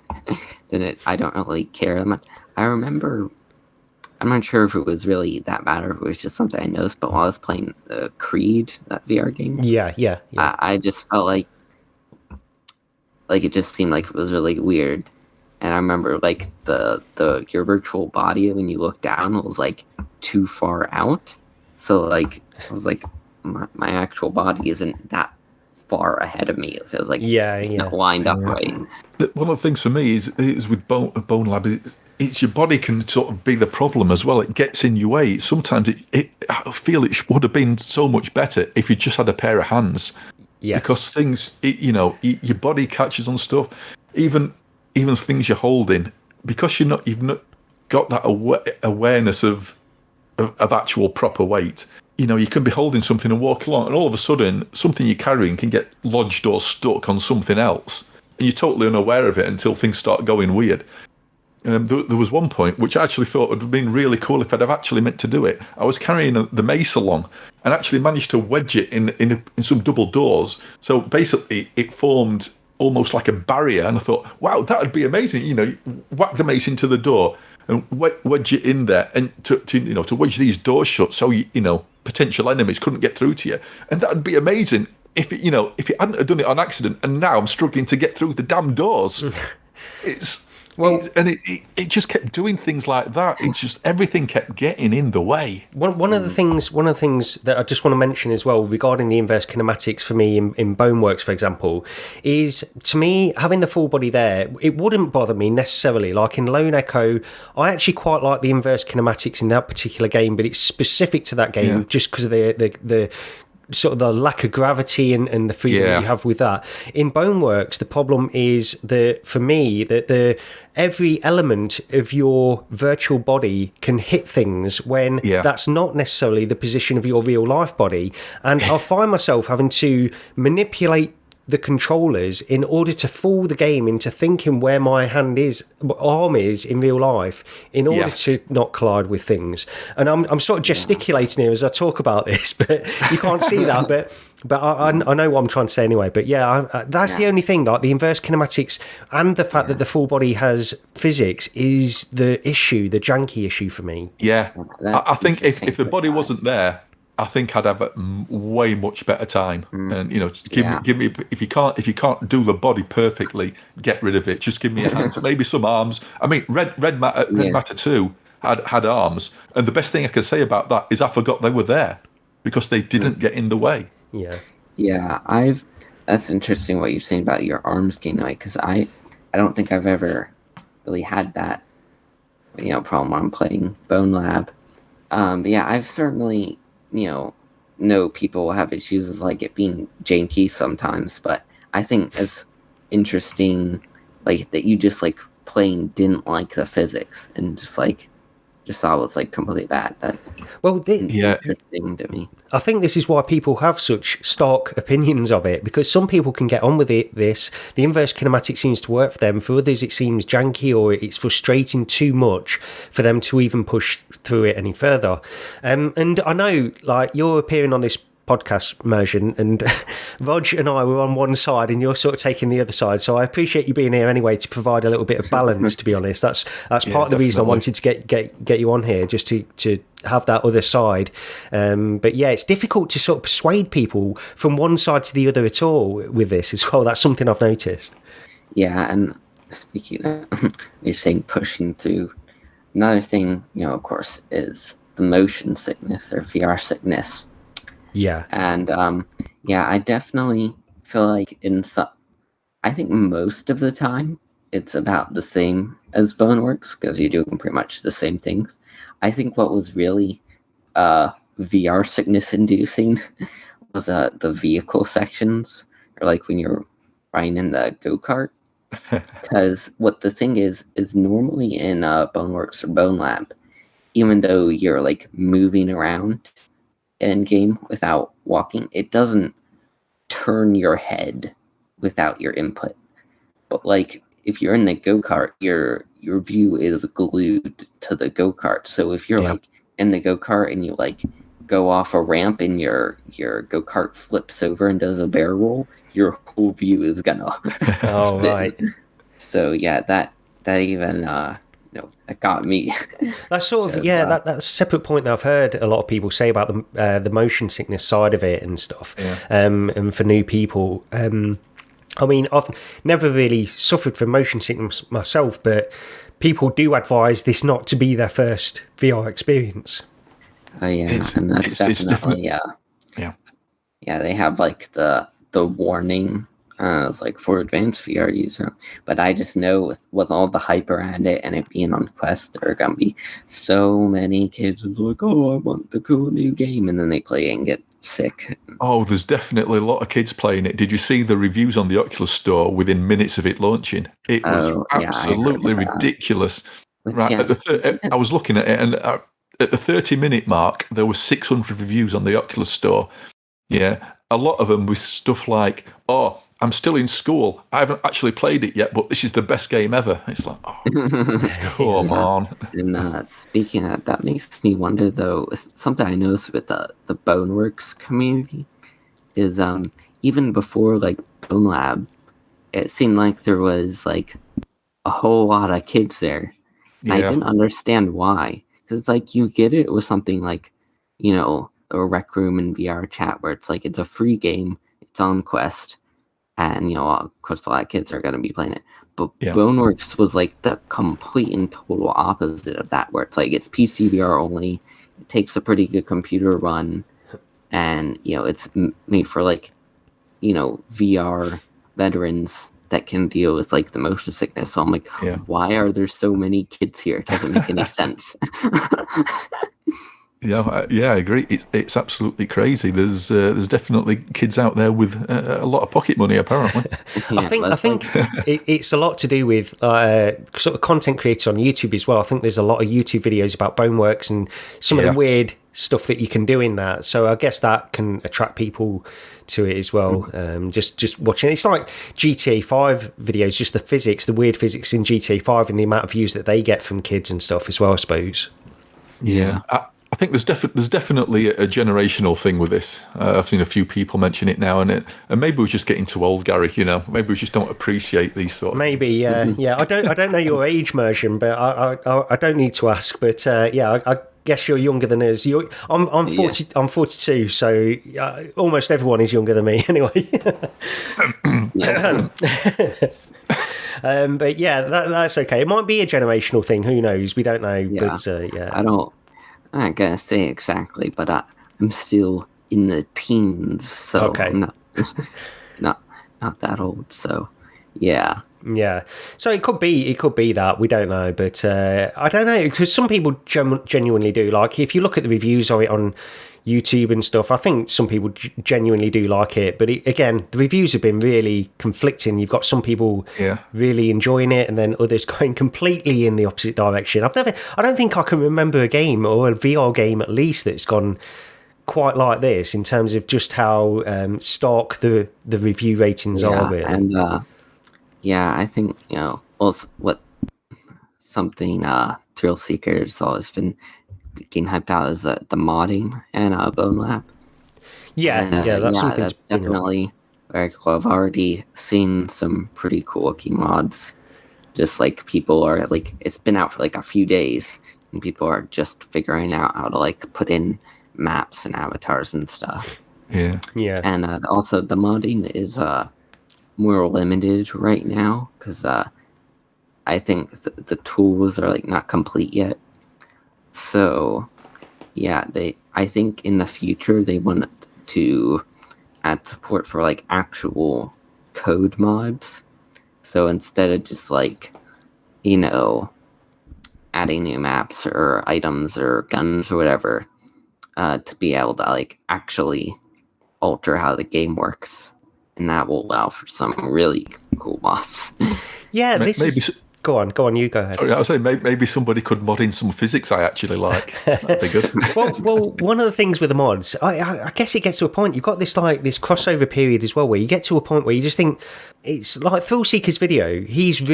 then I don't really care that much. I remember, I'm not sure if it was really that bad or if it was just something I noticed, but while I was playing Creed, that VR game, yeah. I just felt like it just seemed like it was really weird. And I remember like your virtual body, when you look down, it was like too far out. So like I was like, my actual body isn't that far ahead of me. It feels like it's not lined up right. One of the things for me is with Bonelab, it's your body can sort of be the problem as well. It gets in your way. Sometimes I feel it would have been so much better if you just had a pair of hands. Yes. Because things, your body catches on stuff, even things you're holding, because you've not got that awareness of actual proper weight. You can be holding something and walk along, and all of a sudden, something you're carrying can get lodged or stuck on something else, and you're totally unaware of it until things start going weird. There was one point which I actually thought would have been really cool if I'd have actually meant to do it. I was carrying the mace along and actually managed to wedge it in some double doors. So basically, it formed almost like a barrier, and I thought, wow, that would be amazing. Whack the mace into the door and wedge it in there, and to wedge these doors shut, so potential enemies couldn't get through to you, and that would be amazing if it hadn't have done it on accident. And now I'm struggling to get through the damn doors. It just kept doing things like that. It's just everything kept getting in the way. One of the things that I just want to mention as well regarding the inverse kinematics for me in Boneworks, for example, is, to me, having the full body there, it wouldn't bother me necessarily. Like in Lone Echo, I actually quite like the inverse kinematics in that particular game, but it's specific to that game just because of the sort of the lack of gravity and the freedom that you have with that. In Boneworks, the problem is that, for me, that every element of your virtual body can hit things when that's not necessarily the position of your real life body. And I'll find myself having to manipulate the controllers in order to fool the game into thinking where my arm is in real life, in order to not collide with things. And I'm sort of gesticulating here as I talk about this, but you can't see that. But I know what I'm trying to say anyway. But that's the only thing. Like the inverse kinematics and the fact that the full body has physics is the issue, the janky issue for me. Yeah, I think if the body wasn't there, I think I'd have a way much better time. And give me if you can't do the body perfectly, get rid of it. Just give me a hand, maybe some arms. I mean, Red Matter 2 had arms, and the best thing I can say about that is I forgot they were there. because they didn't get in the way. Yeah. Yeah, that's interesting what you're saying about your arms getting away, because I don't think I've ever really had that, problem when I'm playing Bonelab. But yeah, I've certainly, know people will have issues with like it being janky sometimes, but I think it's interesting, like that you just like playing didn't like the physics and just thought it was like completely bad. That's interesting to me. I think this is why people have such stark opinions of it, because some people can get on with the inverse kinematic seems to work for them. For others, it seems janky or it's frustrating too much for them to even push through it any further. And I know, like, you're appearing on this podcast, Mersion, and Rog and I were on one side and you're sort of taking the other side, so I appreciate you being here anyway to provide a little bit of balance. To be honest, that's part of the reason I wanted to get you on here, just to have that other side. But yeah, it's difficult to sort of persuade people from one side to the other at all with this as well. That's something I've noticed. Yeah, and speaking of you're saying pushing through, another thing, of course, is the motion sickness or VR sickness. Yeah. And I definitely feel like I think most of the time it's about the same as Boneworks, because you're doing pretty much the same things. I think what was really VR sickness inducing was the vehicle sections, or like when you're riding in the go-kart. Because what the thing is normally in Boneworks or Bonelab, even though you're like moving around in game without walking, it doesn't turn your head without your input. But like if you're in the go-kart, your view is glued to the go-kart. So if you're like in the go-kart and you like go off a ramp and your go-kart flips over and does a barrel roll, your whole view is gonna oh right. So yeah, that even that got me. That's sort of that's a separate point that I've heard a lot of people say about the motion sickness side of it and stuff. And for new people, I mean, I've never really suffered from motion sickness myself, but people do advise this not to be their first VR experience. Oh yeah, and that's definitely yeah. They have like the warning. It's like for advanced VR user, but I just know with all the hype around it and it being on Quest, there are gonna be so many kids who's like, "Oh, I want the cool new game," and then they play it and get sick. Oh, there's definitely a lot of kids playing it. Did you see the reviews on the Oculus Store within minutes of it launching? It was absolutely ridiculous. Right, I was looking at it, and at the 30-minute mark, there were 600 reviews on the Oculus Store. Yeah, a lot of them with stuff like, "Oh, I'm still in school. I haven't actually played it yet, but this is the best game ever." It's like, oh, come on. And speaking of that, makes me wonder, though, something I noticed with the Boneworks community is even before, like, Bonelab, it seemed like there was, like, a whole lot of kids there. And I didn't understand why. Because it's like you get it with something like, a Rec Room and VR Chat, where it's like it's a free game, it's on Quest, and of course a lot of kids are going to be playing it. But Boneworks was like the complete and total opposite of that, where it's like it's PC VR only, it takes a pretty good computer run, and it's made for like VR veterans that can deal with like the motion sickness. So I'm like, why are there so many kids here? It doesn't make any sense. Yeah, I agree. It's absolutely crazy. There's definitely kids out there with a lot of pocket money, apparently. I think it's a lot to do with sort of content creators on YouTube as well. I think there's a lot of YouTube videos about Boneworks and some of the weird stuff that you can do in that. So I guess that can attract people to it as well. Just watching it. It's like GTA 5 videos, just the weird physics in GTA 5 and the amount of views that they get from kids and stuff as well, I suppose. Yeah. I think there's definitely a generational thing with this. I've seen a few people mention it now, and maybe we're just getting too old, Gary. Maybe we just don't appreciate these sort of things. Yeah. I don't know your age, Mersion, but I don't need to ask. But I guess you're younger than us. I'm 40. I'm 42, so almost everyone is younger than me anyway. But that's okay. It might be a generational thing. Who knows? We don't know. Yeah. But I'm not gonna say exactly, but I'm still in the teens, so Okay. I'm not that old. So yeah. Yeah, so it could be that, we don't know, but I don't know, because some people genuinely do like. If you look at the reviews of it on YouTube and stuff, I think some people genuinely do like it. But again, the reviews have been really conflicting. You've got some people really enjoying it, and then others going completely in the opposite direction. I don't think I can remember a game, or a VR game at least, that's gone quite like this in terms of just how stark the review ratings are, really. And yeah, I think, what something Thrill Seeker's always been getting hyped out is the modding and Bonelab. That's something that's definitely very cool. I've already seen some pretty cool looking mods. Just like people are like, it's been out for like a few days, and people are just figuring out how to like put in maps and avatars and stuff. Yeah. And also the modding is more limited right now, because I think the tools are like not complete yet. So yeah, I think in the future they want to add support for like actual code mods. So instead of just like, adding new maps or items or guns or whatever, to be able to like actually alter how the game works, and that will allow for some really cool mods. Yeah, Go on, you go ahead. Sorry, I was saying maybe somebody could mod in some physics I actually like. That'd be good. well, one of the things with the mods, I guess it gets to a point, you've got this crossover period as well, where you get to a point where you just think, it's like Thrill Seeker's video. He loved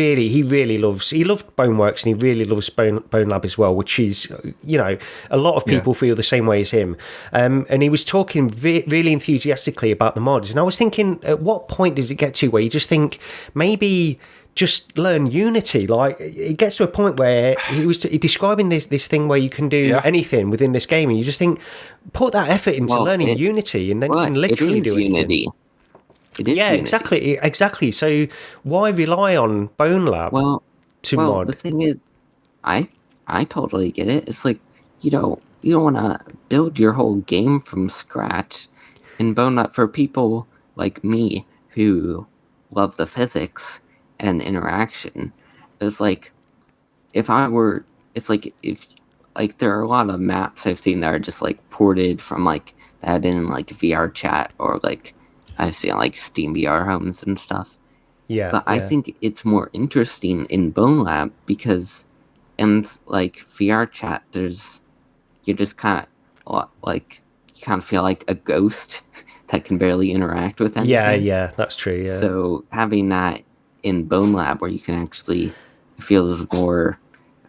Boneworks, and he really loves Bonelab as well, which is, a lot of people feel the same way as him. And he was talking really enthusiastically about the mods. And I was thinking, at what point does it get to where you just think, maybe just learn Unity? Like, it gets to a point where he was describing this thing where you can do anything within this game, and you just think, put that effort into learning Unity, and then you can literally do anything. Unity. It is Unity. Exactly. So why rely on Bonelab to mod? The thing is, I totally get it. It's like, you don't want to build your whole game from scratch. And Bonelab, for people like me who love the physics and interaction, it's like, if there are a lot of maps I've seen that are just like ported from like, that have been in like VR chat, or like I've seen like Steam VR homes and stuff. But I think it's more interesting in Bonelab, because in like VR chat, you're just kind of like, you kind of feel like a ghost that can barely interact with anything. Yeah, that's true. Yeah. So having that in Bonelab, where you can actually feel is more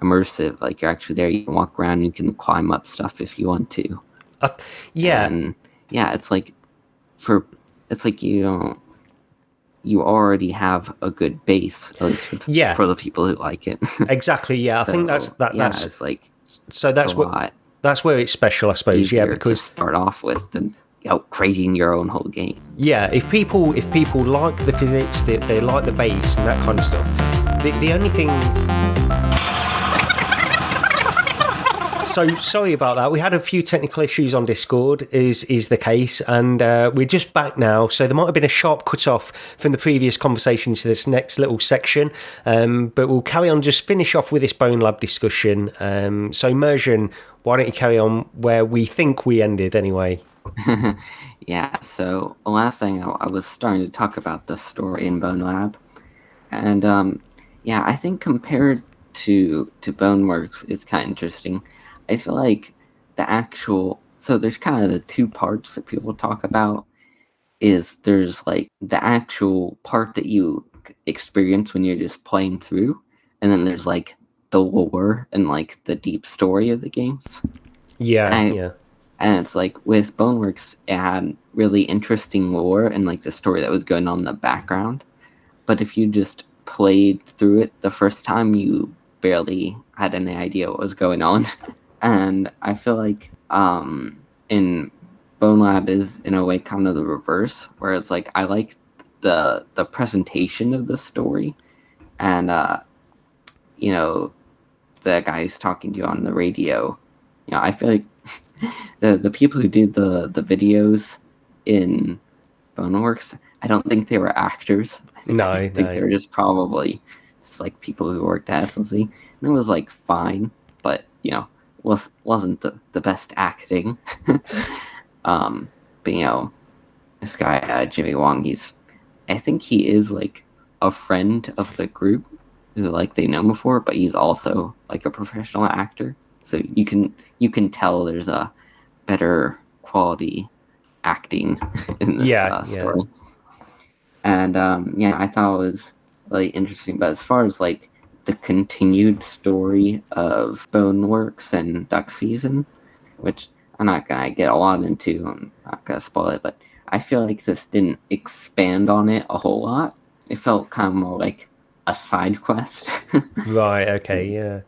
immersive, like you're actually there, you can walk around, you can climb up stuff if you want to. And it's like, you already have a good base, at least for the people who like it. Exactly. Yeah, So, I think that's it's like, so that's where it's special, I suppose. Because to start off with than creating your own whole game. Yeah, if people like the physics, they like the base and that kind of stuff. The only thing. So sorry about that. We had a few technical issues on Discord, is the case, and we're just back now. So there might have been a sharp cut off from the previous conversation to this next little section, but we'll carry on. Just finish off with this Bonelab discussion. So Mersion, why don't you carry on where we think we ended anyway? Yeah. So the last thing I was starting to talk about the story in Bonelab, and I think compared to Boneworks, it's kind of interesting. I feel like so there's kind of the two parts that people talk about. There's like the actual part that you experience when you're just playing through, and then there's like the lore and like the deep story of the games. Yeah. And it's like, with Boneworks, it had really interesting lore and like the story that was going on in the background. But if you just played through it the first time, you barely had any idea what was going on. And I feel like in Bonelab is in a way kind of the reverse, where it's like, I like the presentation of the story, and the guy who's talking to you on the radio, I feel like the people who did the videos in Boneworks, I don't think they were actors. I think they were just probably just like people who worked at SLC. And it was like fine, but wasn't the best acting. But this guy Jimmy Wong, I think he is like a friend of the group who like they know before, but he's also like a professional actor. So you can tell there's a better quality acting in this story. And I thought it was really interesting. But as far as like the continued story of Boneworks and Duck Season, which I'm not gonna get a lot into, I'm not gonna spoil it, but I feel like this didn't expand on it a whole lot. It felt kind of more like a side quest. Right, okay, yeah.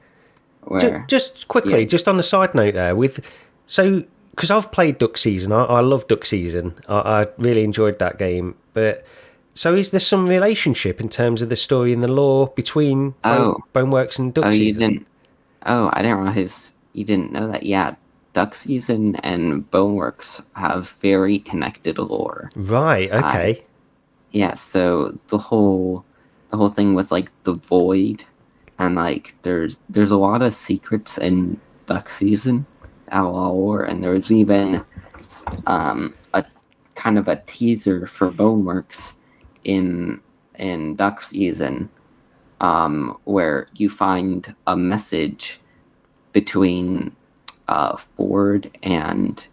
Just quickly, just on the side note there, because I've played Duck Season, I love Duck Season. I really enjoyed that game. But so is there some relationship in terms of the story and the lore between Boneworks and Duck Season? I didn't realize you didn't know that. Yeah, Duck Season and Boneworks have very connected lore. Right, okay. So the whole thing with like the void, and like there's a lot of secrets in Duck Season, Outlaw War, and there's even a kind of a teaser for Boneworks in Duck Season, where you find a message between Ford and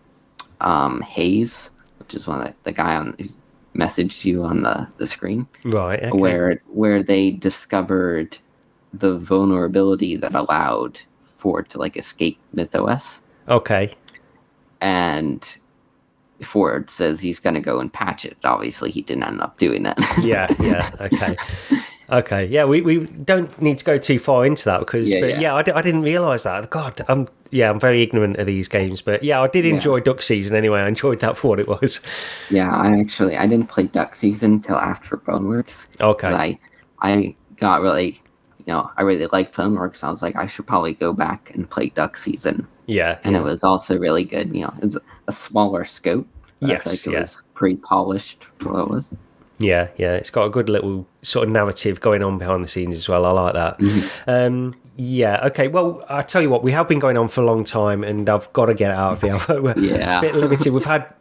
Hayes, which is one of the guy who messaged you on the screen. Right, okay. Where they discovered the vulnerability that allowed Ford to like escape MythOS. Okay. And Ford says he's going to go and patch it. Obviously, he didn't end up doing that. yeah, okay. Okay, yeah, we don't need to go too far into that because, I didn't realise that. God, I'm very ignorant of these games, but I did enjoy Duck Season anyway. I enjoyed that for what it was. Yeah, I didn't play Duck Season until after Boneworks. Okay. I got really, I really liked Boneworks. I was like, I should probably go back and play Duck Season. Yeah. And it was also really good. It was a smaller scope. Yes, I feel like it was pretty polished for what it was. Yeah, it's got a good little sort of narrative going on behind the scenes as well. I like that. Mm-hmm. Okay. Well, I tell you what, we have been going on for a long time, and I've got to get out of here. We're a bit limited. We've had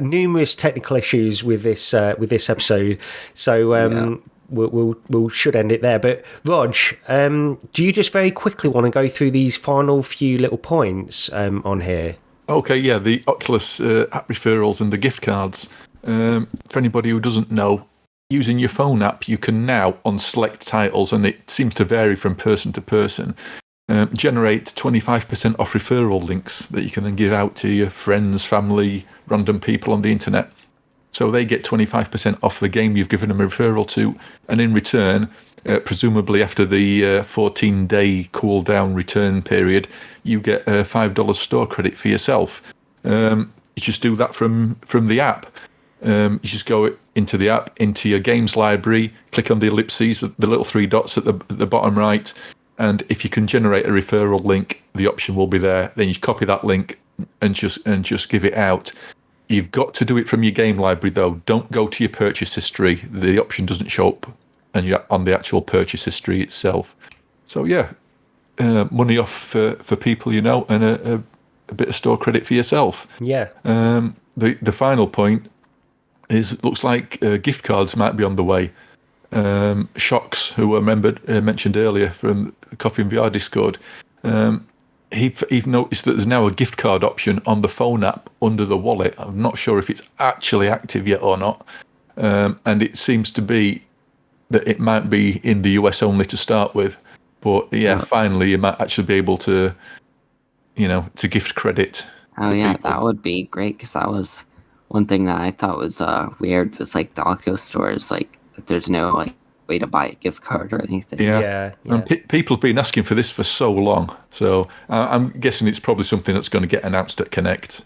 numerous technical issues with this episode, so we'll should end it there. But Rog, do you just very quickly want to go through these final few little points on here? Okay, yeah, the Oculus app referrals and the gift cards. For anybody who doesn't know, using your phone app, you can now, on select titles, and it seems to vary from person to person, generate 25% off referral links that you can then give out to your friends, family, random people on the internet. So they get 25% off the game you've given them a referral to, and in return, presumably after the 14-day cool-down return period, you get a $5 store credit for yourself. You just do that from the app. You just go into the app, into your games library, click on the ellipses, the little three dots at the bottom right, and if you can generate a referral link, the option will be there. Then you copy that link and just give it out. You've got to do it from your game library, though. Don't go to your purchase history. The option doesn't show up and you're on the actual purchase history itself. So money off for people and a bit of store credit for yourself. Yeah. The final point is it looks like gift cards might be on the way. Shocks, who I mentioned earlier from the Coffee and VR Discord, he've noticed that there's now a gift card option on the phone app under the wallet. I'm not sure if it's actually active yet or not, and it seems to be that it might be in the US only to start with. But finally, you might actually be able to, to gift credit. Oh yeah, people. That would be great because that was one thing that I thought was weird with like the Oculus stores, like that there's no like way to buy a gift card or anything. Yeah. And people have been asking for this for so long, so I'm guessing it's probably something that's going to get announced at Connect.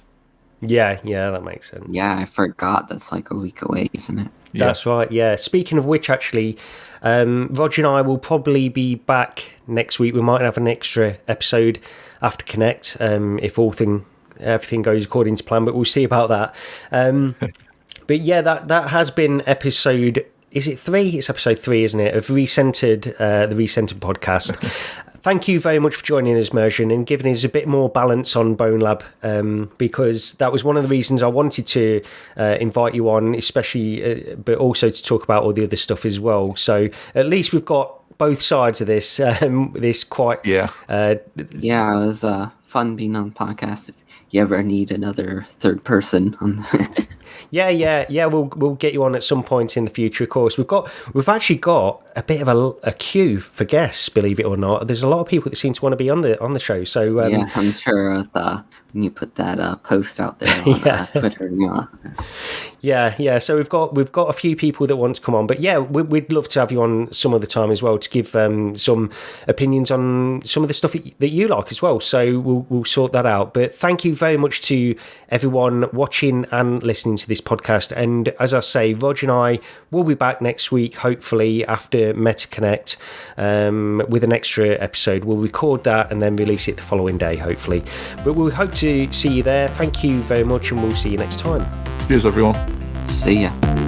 Yeah, that makes sense. Yeah, I forgot that's like a week away, isn't it? Yeah. That's right, yeah. Speaking of which, actually, Roger and I will probably be back next week. We might have an extra episode after Connect, if all everything goes according to plan, but we'll see about that. But yeah, that has been episode, is it 3? It's episode 3, isn't it, of Recentered, the Recentered podcast. Thank you very much for joining us, Mersion, and giving us a bit more balance on Bonelab, because that was one of the reasons I wanted to invite you on, especially, but also to talk about all the other stuff as well. So at least we've got both sides of this. This quite it was fun being on the podcast. If you ever need another third person on the Yeah. We'll get you on at some point in the future. Of course, we've actually got a bit of a queue for guests. Believe it or not, there's a lot of people that seem to want to be on the show. So yeah, I'm sure when you put that post out there on Twitter, Yeah. So we've got a few people that want to come on, but yeah, we'd love to have you on some other time as well to give some opinions on some of the stuff that you like as well. So we'll sort that out. But thank you very much to everyone watching and listening to this podcast. And as I say, Roger and I will be back next week, hopefully after MetaConnect, with an extra episode. We'll record that and then release it the following day, hopefully. But we hope to see you there. Thank you very much, and we'll see you next time. Cheers, everyone. See ya.